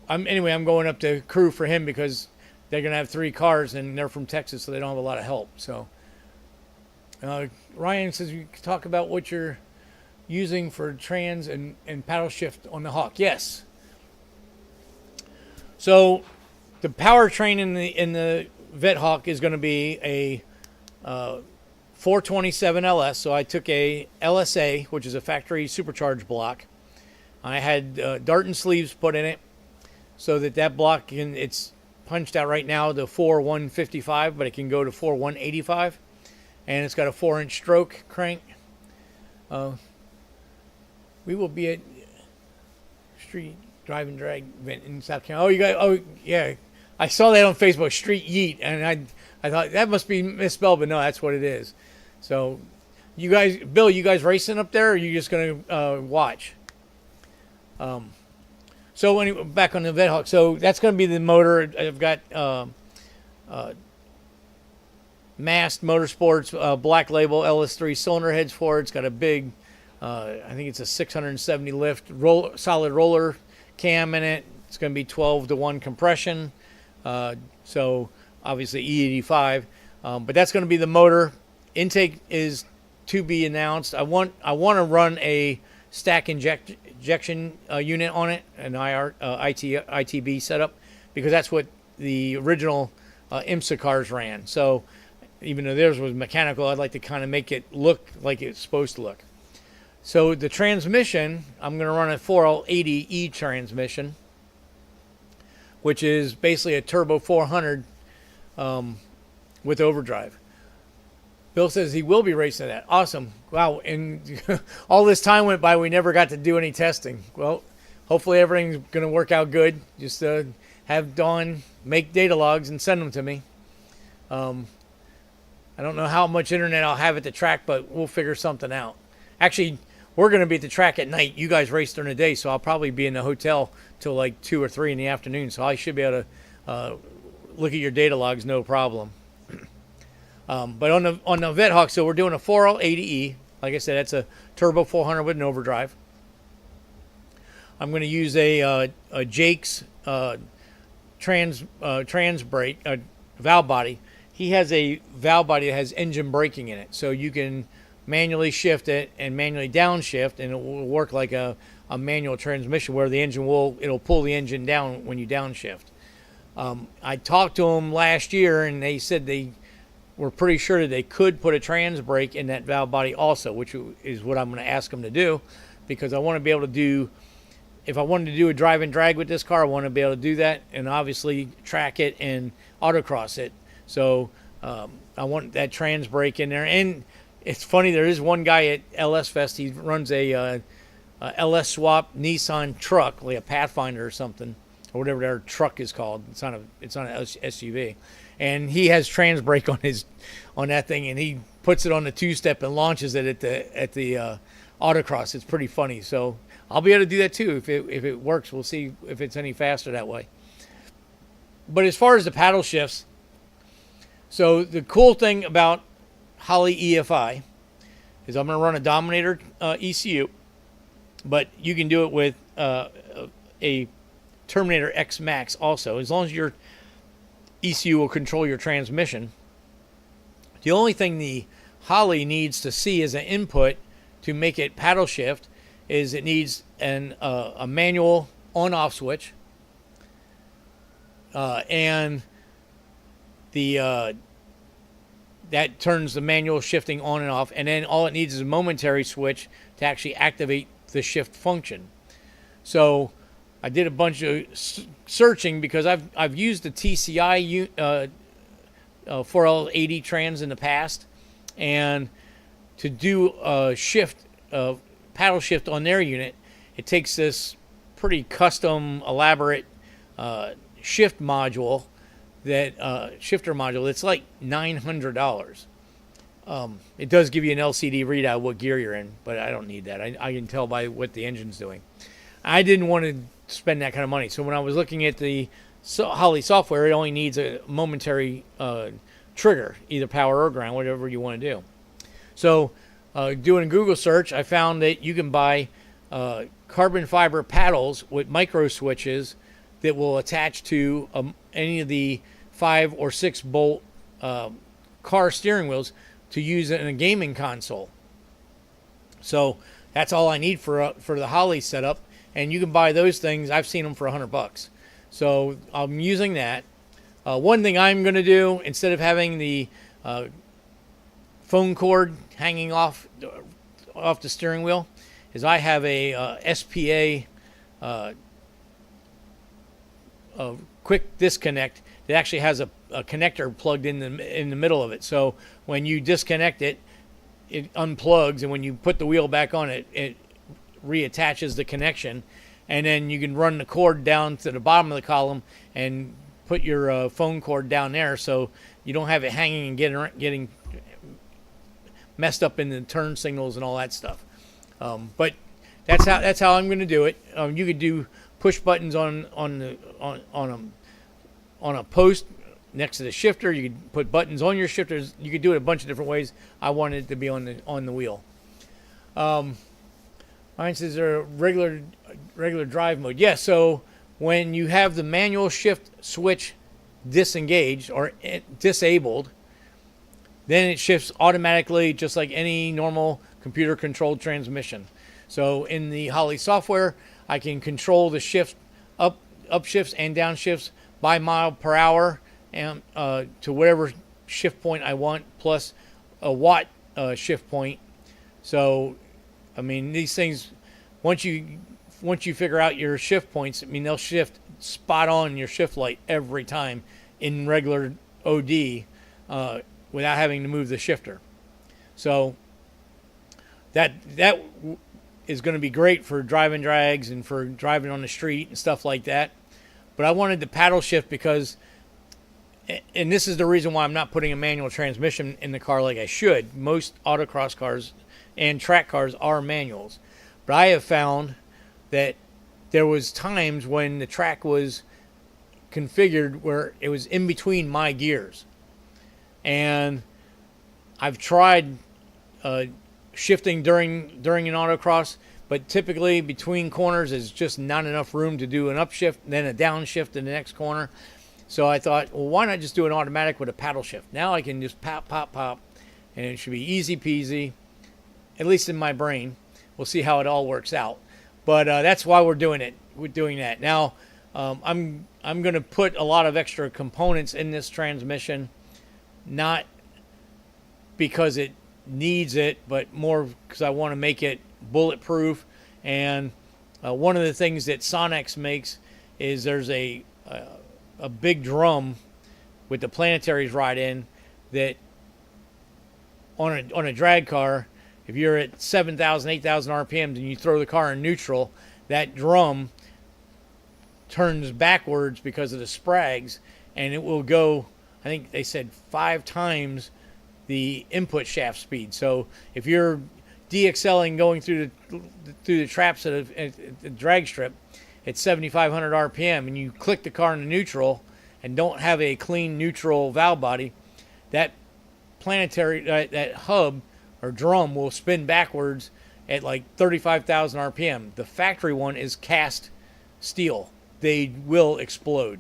going up to crew for him because they're going to have 3 cars, and they're from Texas, so they don't have a lot of help. So Ryan says you can talk about what you're using for trans and paddle shift on the Hawk. Yes. So the powertrain in the Vet Hawk is going to be a 427 LS. So I took a LSA, which is a factory supercharged block. I had Darton sleeves put in it so that block it's punched out right now to 4.155, but it can go to 4.185, and it's got a 4-inch stroke crank. We will be at Street Drive and Drag event in South Carolina. Oh yeah, I saw that on Facebook, Street Yeet, and I thought that must be misspelled, but no, that's what it is. So, you guys, Bill, you guys racing up there, or are you just gonna watch? So anyway, back on the Vet Hawk. So that's going to be the motor. I've got Mast Motorsports Black Label LS3 cylinder heads for it. It's got a big, I think it's a 670 lift solid roller cam in it. It's going to be 12-to-1 compression. So obviously E85. But that's going to be the motor. Intake is to be announced. I want to run a stack injection unit on it, an ITB setup, because that's what the original IMSA cars ran. So even though theirs was mechanical, I'd like to kind of make it look like it's supposed to look. So the transmission, I'm going to run a 4L80E transmission, which is basically a turbo 400 with overdrive. Bill says he will be racing that. Awesome. Wow. And all this time went by, we never got to do any testing. Well, hopefully everything's going to work out good. Just have Dawn make data logs and send them to me. I don't know how much internet I'll have at the track, but we'll figure something out. Actually, we're going to be at the track at night. You guys race during the day, so I'll probably be in the hotel till like 2 or 3 in the afternoon. So I should be able to look at your data logs, no problem. But on the Vethawk, so we're doing a 4L80E. Like I said, that's a turbo 400 with an overdrive. I'm going to use a Jake's trans brake valve body. He has a valve body that has engine braking in it, so you can manually shift it and manually downshift, and it will work like a manual transmission where the engine it'll pull the engine down when you downshift. I talked to them last year, and they said they were pretty sure that they could put a trans brake in that valve body also, which is what I'm going to ask them to do, because I want to be able to do, if I wanted to do a drive and drag with this car, I want to be able to do that and obviously track it and autocross it. So I want that trans brake in there. And it's funny, there is one guy at LS Fest, he runs a LS swap Nissan truck, like a Pathfinder or something, or whatever their truck is called. It's on an SUV. And he has trans brake on that thing, and he puts it on the 2-step and launches it at the autocross. It's pretty funny. So I'll be able to do that too if it works. We'll see if it's any faster that way. But as far as the paddle shifts, so the cool thing about Holley EFI is I'm going to run a Dominator ECU, but you can do it with a Terminator X Max also, as long as your ECU will control your transmission. The only thing the Holley needs to see as an input to make it paddle shift is it needs a manual on-off switch, and that turns the manual shifting on and off, and then all it needs is a momentary switch to actually activate the shift function. So I did a bunch of searching because I've used the TCI 4L80 trans in the past, and to do a paddle shift on their unit, it takes this pretty custom, elaborate shift module, shifter module. It's like $900. It does give you an LCD readout what gear you're in, but I don't need that. I can tell by what the engine's doing. I didn't want to spend that kind of money. So when I was looking at the Holley software, it only needs a momentary trigger, either power or ground, whatever you want to do. So doing a Google search, I found that you can buy carbon fiber paddles with micro switches that will attach to any of the 5 or 6 bolt car steering wheels to use in a gaming console. So that's all I need for the Holley setup, and you can buy those things. I've seen them for $100. So I'm using that. One thing I'm going to do, instead of having the phone cord hanging off the steering wheel, is I have a SPA quick disconnect that actually has a connector plugged in the middle of it. So when you disconnect it, it unplugs, and when you put the wheel back on it, it reattaches the connection, and then you can run the cord down to the bottom of the column and put your phone cord down there, so you don't have it hanging and getting messed up in the turn signals and all that stuff. But that's how I'm going to do it. You could do push buttons on a post next to the shifter. You could put buttons on your shifters. You could do it a bunch of different ways. I wanted it to be on the wheel. Mine says there a regular drive mode. Yeah, so when you have the manual shift switch disengaged or disabled, then it shifts automatically just like any normal computer controlled transmission. So in the Holley software, I can control the shift up shifts and down shifts by mile per hour to whatever shift point I want, plus a watt shift point. So, I mean, these things, once you figure out your shift points, I mean, they'll shift spot on your shift light every time in regular OD without having to move the shifter. So that is going to be great for driving drags and for driving on the street and stuff like that. But I wanted the paddle shift because, and this is the reason why I'm not putting a manual transmission in the car like I should. Most autocross cars and track cars are manuals. But I have found that there was times when the track was configured where it was in between my gears. And I've tried shifting during an autocross, but typically between corners is just not enough room to do an upshift, then a downshift in the next corner. So I thought, well, why not just do an automatic with a paddle shift? Now I can just pop, pop, pop, and it should be easy peasy, at least in my brain. We'll see how it all works out. But that's why we're doing it. We're doing that. Now, I'm going to put a lot of extra components in this transmission, not because it needs it, but more because I want to make it bulletproof. And one of the things that Sonex makes is there's a big drum with the planetaries right in that on a drag car, if you're at 7,000, 8,000 RPMs and you throw the car in neutral, that drum turns backwards because of the sprags, and it will go, I think they said 5 times the input shaft speed. So if you're DXLing going through the traps at the drag strip at 7,500 RPM and you click the car into neutral and don't have a clean neutral valve body, that planetary, that hub or drum will spin backwards at like 35,000 RPM. The factory one is cast steel. They will explode.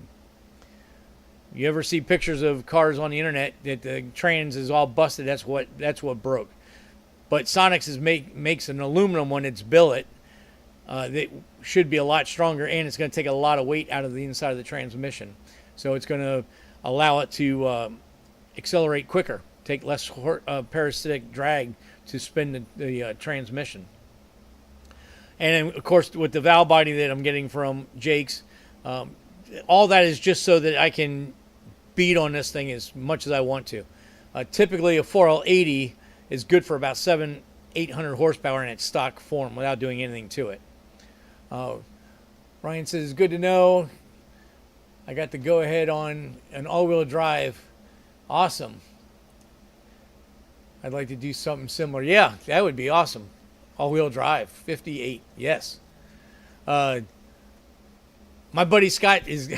You ever see pictures of cars on the internet that the trans is all busted? That's what broke. But Sonex makes an aluminum one that's billet that should be a lot stronger, and it's going to take a lot of weight out of the inside of the transmission. So it's going to allow it to accelerate quicker, take less parasitic drag to spin the transmission. And of course, with the valve body that I'm getting from Jake's, all that is just so that I can beat on this thing as much as I want to. Typically, a 4L80 is good for about 800 horsepower in its stock form without doing anything to it. Ryan says, good to know. I got the go-ahead on an all-wheel drive. Awesome. I'd like to do something similar. Yeah, that would be awesome. All-wheel drive, 58, yes. My buddy Scott is...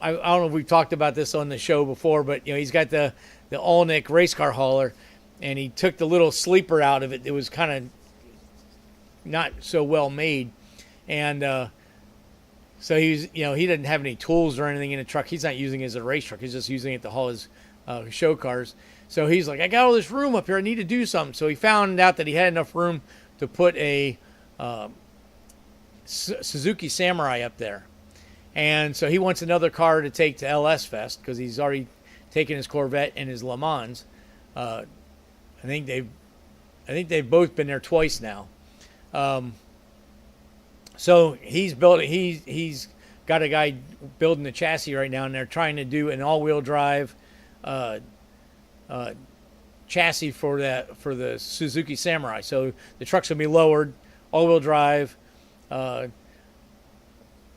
I don't know if we've talked about this on the show before, but he's got the Olnick race car hauler, and he took the little sleeper out of it. It was kind of not so well made, and so he didn't have any tools or anything in the truck. He's not using it as a race truck. He's just using it to haul his show cars. So he's like, I got all this room up here. I need to do something. So he found out that he had enough room to put a Suzuki Samurai up there. And so he wants another car to take to LS Fest because he's already taken his Corvette and his Le Mans. I think they've both been there twice now. So he's got a guy building the chassis right now, and they're trying to do an all-wheel drive chassis for the Suzuki Samurai. So the truck's gonna be lowered, all-wheel drive.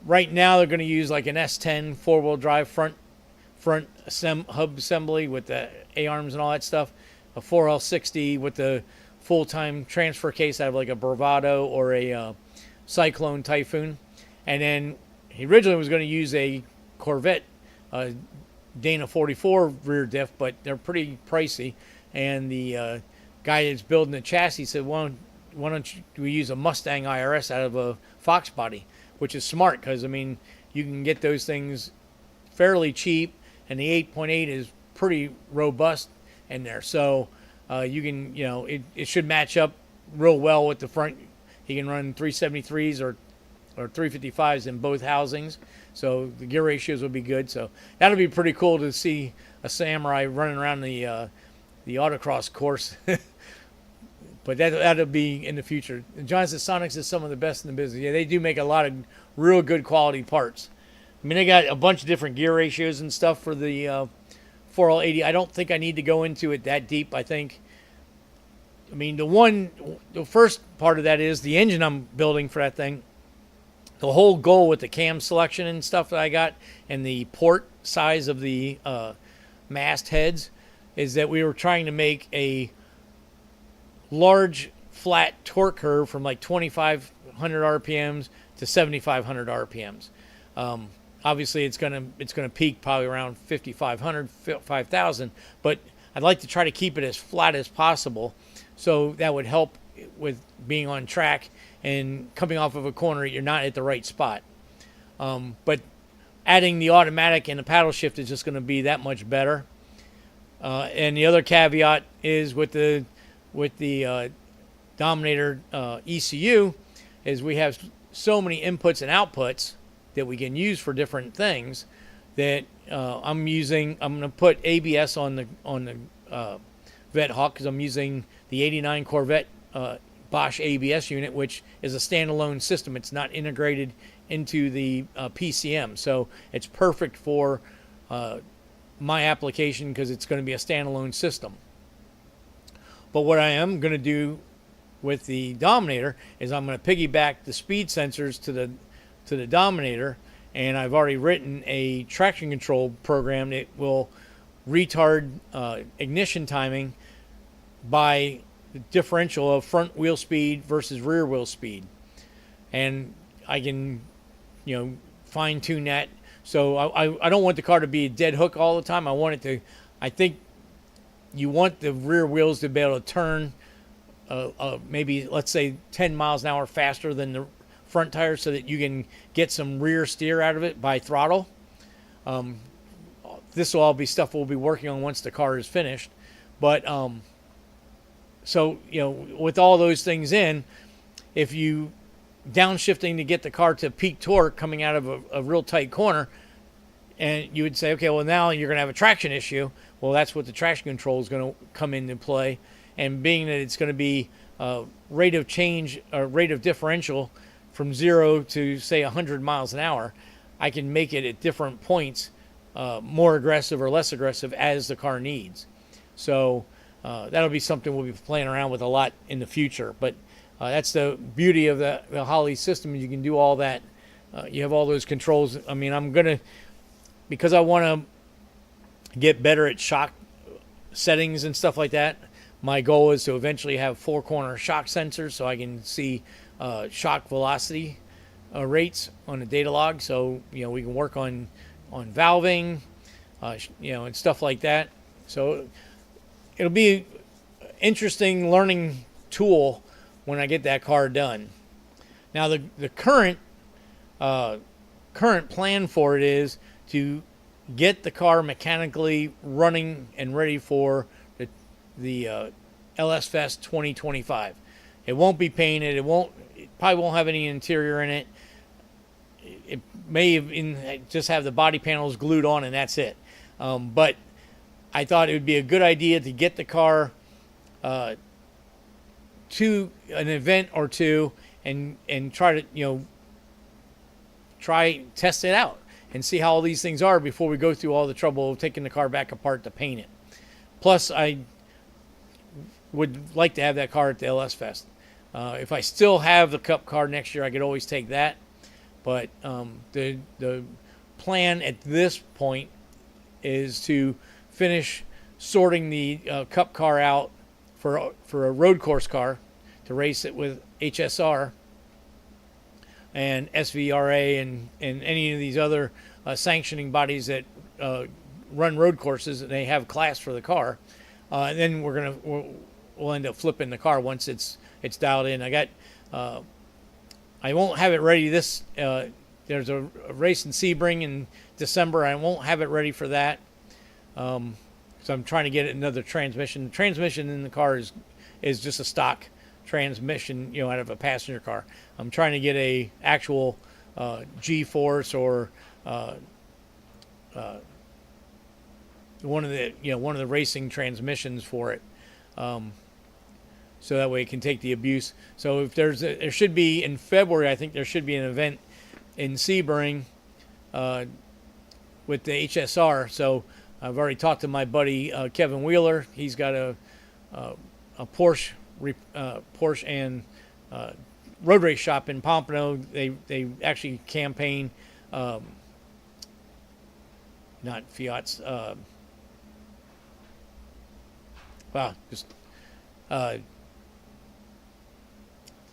Right now they're going to use like an S10 four-wheel drive front hub assembly with the A-arms and all that stuff. A 4L60 with the full-time transfer case out of like a Bravado or a Cyclone Typhoon. And then he originally was going to use a Corvette Dana 44 rear diff, but they're pretty pricey. And the guy that's building the chassis said, why don't we use a Mustang IRS out of a Fox body? Which is smart because, I mean, you can get those things fairly cheap, and the 8.8 is pretty robust in there. So you can, it should match up real well with the front. He can run 373s or or 355s in both housings, so the gear ratios will be good. So that'll be pretty cool to see a Samurai running around the autocross course. But that'll be in the future. Johnson Sonics is some of the best in the business. Yeah, they do make a lot of real good quality parts. I mean, they got a bunch of different gear ratios and stuff for the 4L80. I don't think I need to go into it that deep. I mean, the first part of that is the engine I'm building for that thing. The whole goal with the cam selection and stuff that I got and the port size of the mast heads is that we were trying to make a large flat torque curve from like 2,500 RPMs to 7,500 RPMs. Obviously, it's gonna peak probably around 5,500, 5,000, but I'd like to try to keep it as flat as possible, so that would help with being on track and coming off of a corner. You're not at the right spot. But adding the automatic and the paddle shift is just going to be that much better. And the other caveat is with the Dominator ECU is we have so many inputs and outputs that we can use for different things that I'm going to put ABS on the Vet Hawk because I'm using the 89 Corvette Bosch ABS unit, which is a standalone system. It's not integrated into the PCM, so it's perfect for my application because it's going to be a standalone system. But what I am going to do with the Dominator is I'm going to piggyback the speed sensors to the Dominator, and I've already written a traction control program that will retard ignition timing by the differential of front wheel speed versus rear wheel speed, and I can fine tune that. So I don't want the car to be a dead hook all the time. I think you want the rear wheels to be able to turn maybe, let's say, 10 miles an hour faster than the front tires so that you can get some rear steer out of it by throttle. This will all be stuff we'll be working on once the car is finished. But so, with all those things in, if you downshifting to get the car to peak torque coming out of a real tight corner, and you would say, okay, well, now you're going to have a traction issue. Well, that's what the traction control is going to come into play. And being that it's going to be rate of change, or rate of differential from 0 to, say, 100 miles an hour, I can make it at different points more aggressive or less aggressive as the car needs. So that'll be something we'll be playing around with a lot in the future. But that's the beauty of the Holley system. You can do all that. You have all those controls. I mean, because I want to get better at shock settings and stuff like that, my goal is to eventually have 4-corner shock sensors so I can see shock velocity rates on the data log. So, we can work on valving, and stuff like that. So it'll be an interesting learning tool when I get that car done. Now, the current plan for it is to get the car mechanically running and ready for the LS Fest 2025. It won't be painted. It probably won't have any interior in it. It may even just have the body panels glued on, and that's it. But I thought it would be a good idea to get the car to an event or two and try to test it out and see how all these things are before we go through all the trouble of taking the car back apart to paint it. Plus, I would like to have that car at the LS Fest. If I still have the Cup car next year, I could always take that. But the plan at this point is to finish sorting the Cup car out for a road course car to race it with HSR and SVRA and any of these other sanctioning bodies that run road courses, and they have class for the car. And then we'll end up flipping the car once it's dialed in. I won't have it ready there's a race in Sebring in December. I won't have it ready for that. So I'm trying to get another transmission. The transmission in the car is just a stock transmission, out of a passenger car. I'm trying to get a actual G-force or one of the racing transmissions for it, so that way it can take the abuse. So if there should be in February, I think there should be an event in Sebring with the HSR. So I've already talked to my buddy Kevin Wheeler. He's got a Porsche and road race shop in Pompano. They actually campaign, not Fiat's.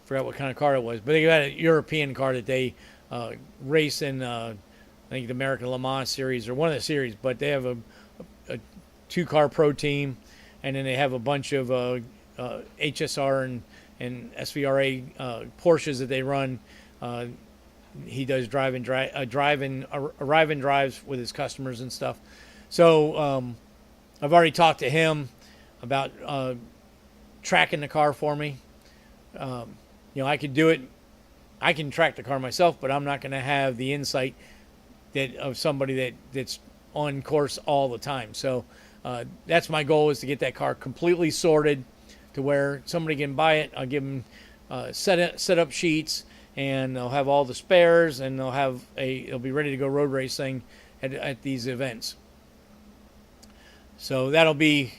Forgot what kind of car it was, but they got a European car that they race in. I think the American Le Mans series or one of the series, but they have a 2-car pro team, and then they have a bunch of HSR and SVRA Porsches that they run. He does arrive and drives with his customers and stuff. So I've already talked to him about tracking the car for me. I could do it. I can track the car myself, but I'm not going to have the insight of somebody that's on course all the time. So that's my goal, is to get that car completely sorted to where somebody can buy it. I'll give them set up sheets, and they'll have all the spares, and they'll be ready to go road racing at these events. So that'll be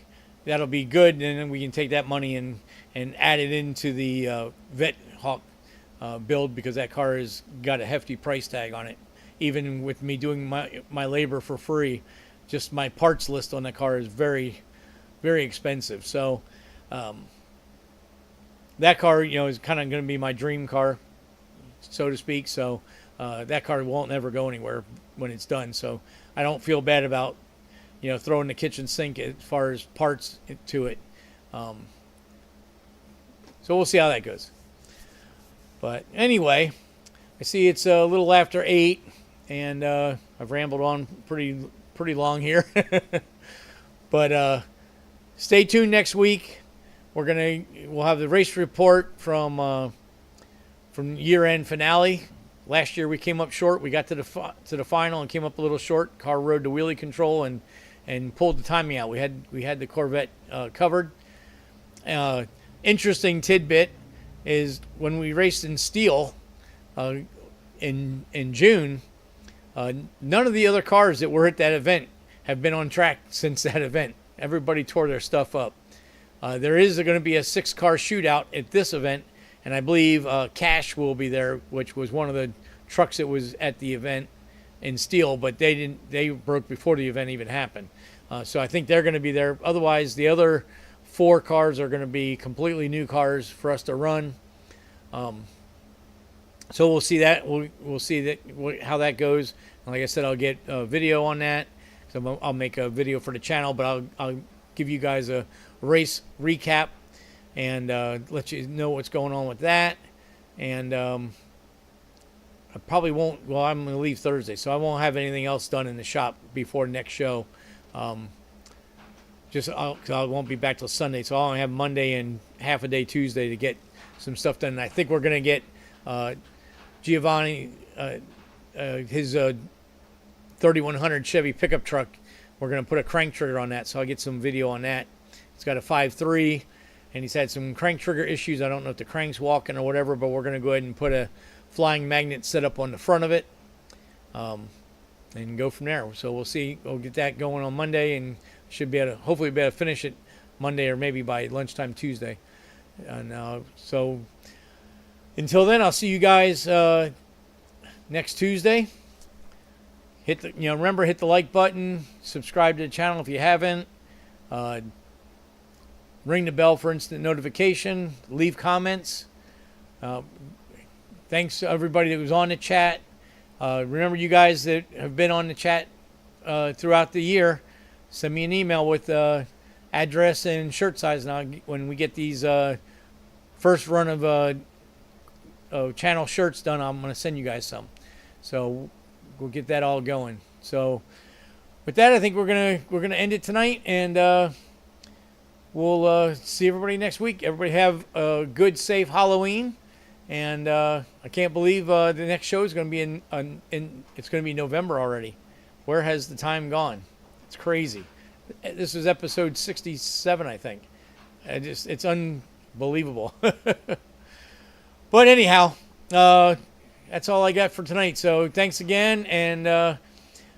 good, and then we can take that money and add it into the Vet Hawk build, because that car has got a hefty price tag on it. Even with me doing my labor for free, just my parts list on that car is very, very expensive. So that car, is kind of going to be my dream car, so to speak. So that car won't never go anywhere when it's done. So I don't feel bad about throwing the kitchen sink as far as parts to it. So we'll see how that goes. But anyway, I see it's a little after 8, and I've rambled on pretty long here. But stay tuned next week. We'll have the race report from year-end finale. Last year we came up short. We got to the final and came up a little short. Car rode to wheelie control and pulled the timing out. We had the Corvette covered. Interesting tidbit is when we raced in steel in June, none of the other cars that were at that event have been on track since that event. Everybody tore their stuff up. There is going to be a 6-car shootout at this event, and I believe Cash will be there, which was one of the trucks that was at the event in steel, but they broke before the event even happened. So I think they're going to be there. Otherwise, the other 4 cars are going to be completely new cars for us to run. So we'll see that. We'll see how that goes. And like I said, I'll get a video on that. So I'll make a video for the channel, but I'll give you guys a race recap and let you know what's going on with that. And I probably won't. Well, I'm going to leave Thursday, so I won't have anything else done in the shop before next show. Cause I won't be back till Sunday, so I'll only have Monday and half a day Tuesday to get some stuff done. And I think we're going to get Giovanni his 3100 Chevy pickup truck. We're going to put a crank trigger on that, so I'll get some video on that. It's got a 5.3, and he's had some crank trigger issues. I don't know if the crank's walking or whatever, but we're going to go ahead and put a flying magnet set up on the front of it, and go from there. So we'll see. We'll get that going on Monday, and should be able to hopefully be able to finish it Monday or maybe by lunchtime Tuesday. And so until then, I'll see you guys next Tuesday. Remember, hit the like button, subscribe to the channel if you haven't. Ring the bell for instant notification. Leave comments. Thanks to everybody that was on the chat. Remember, you guys that have been on the chat throughout the year, send me an email with address and shirt size. And when we get these first run of channel shirts done, I'm going to send you guys some. So we'll get that all going. So with that, I think we're gonna end it tonight, and we'll see everybody next week. Everybody have a good, safe Halloween, And I can't believe the next show is going to be it's going to be November already. Where has the time gone? It's crazy. This is episode 67, I think. It's unbelievable. But anyhow, that's all I got for tonight. So thanks again, and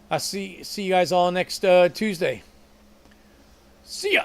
I'll see you guys all next Tuesday. See ya.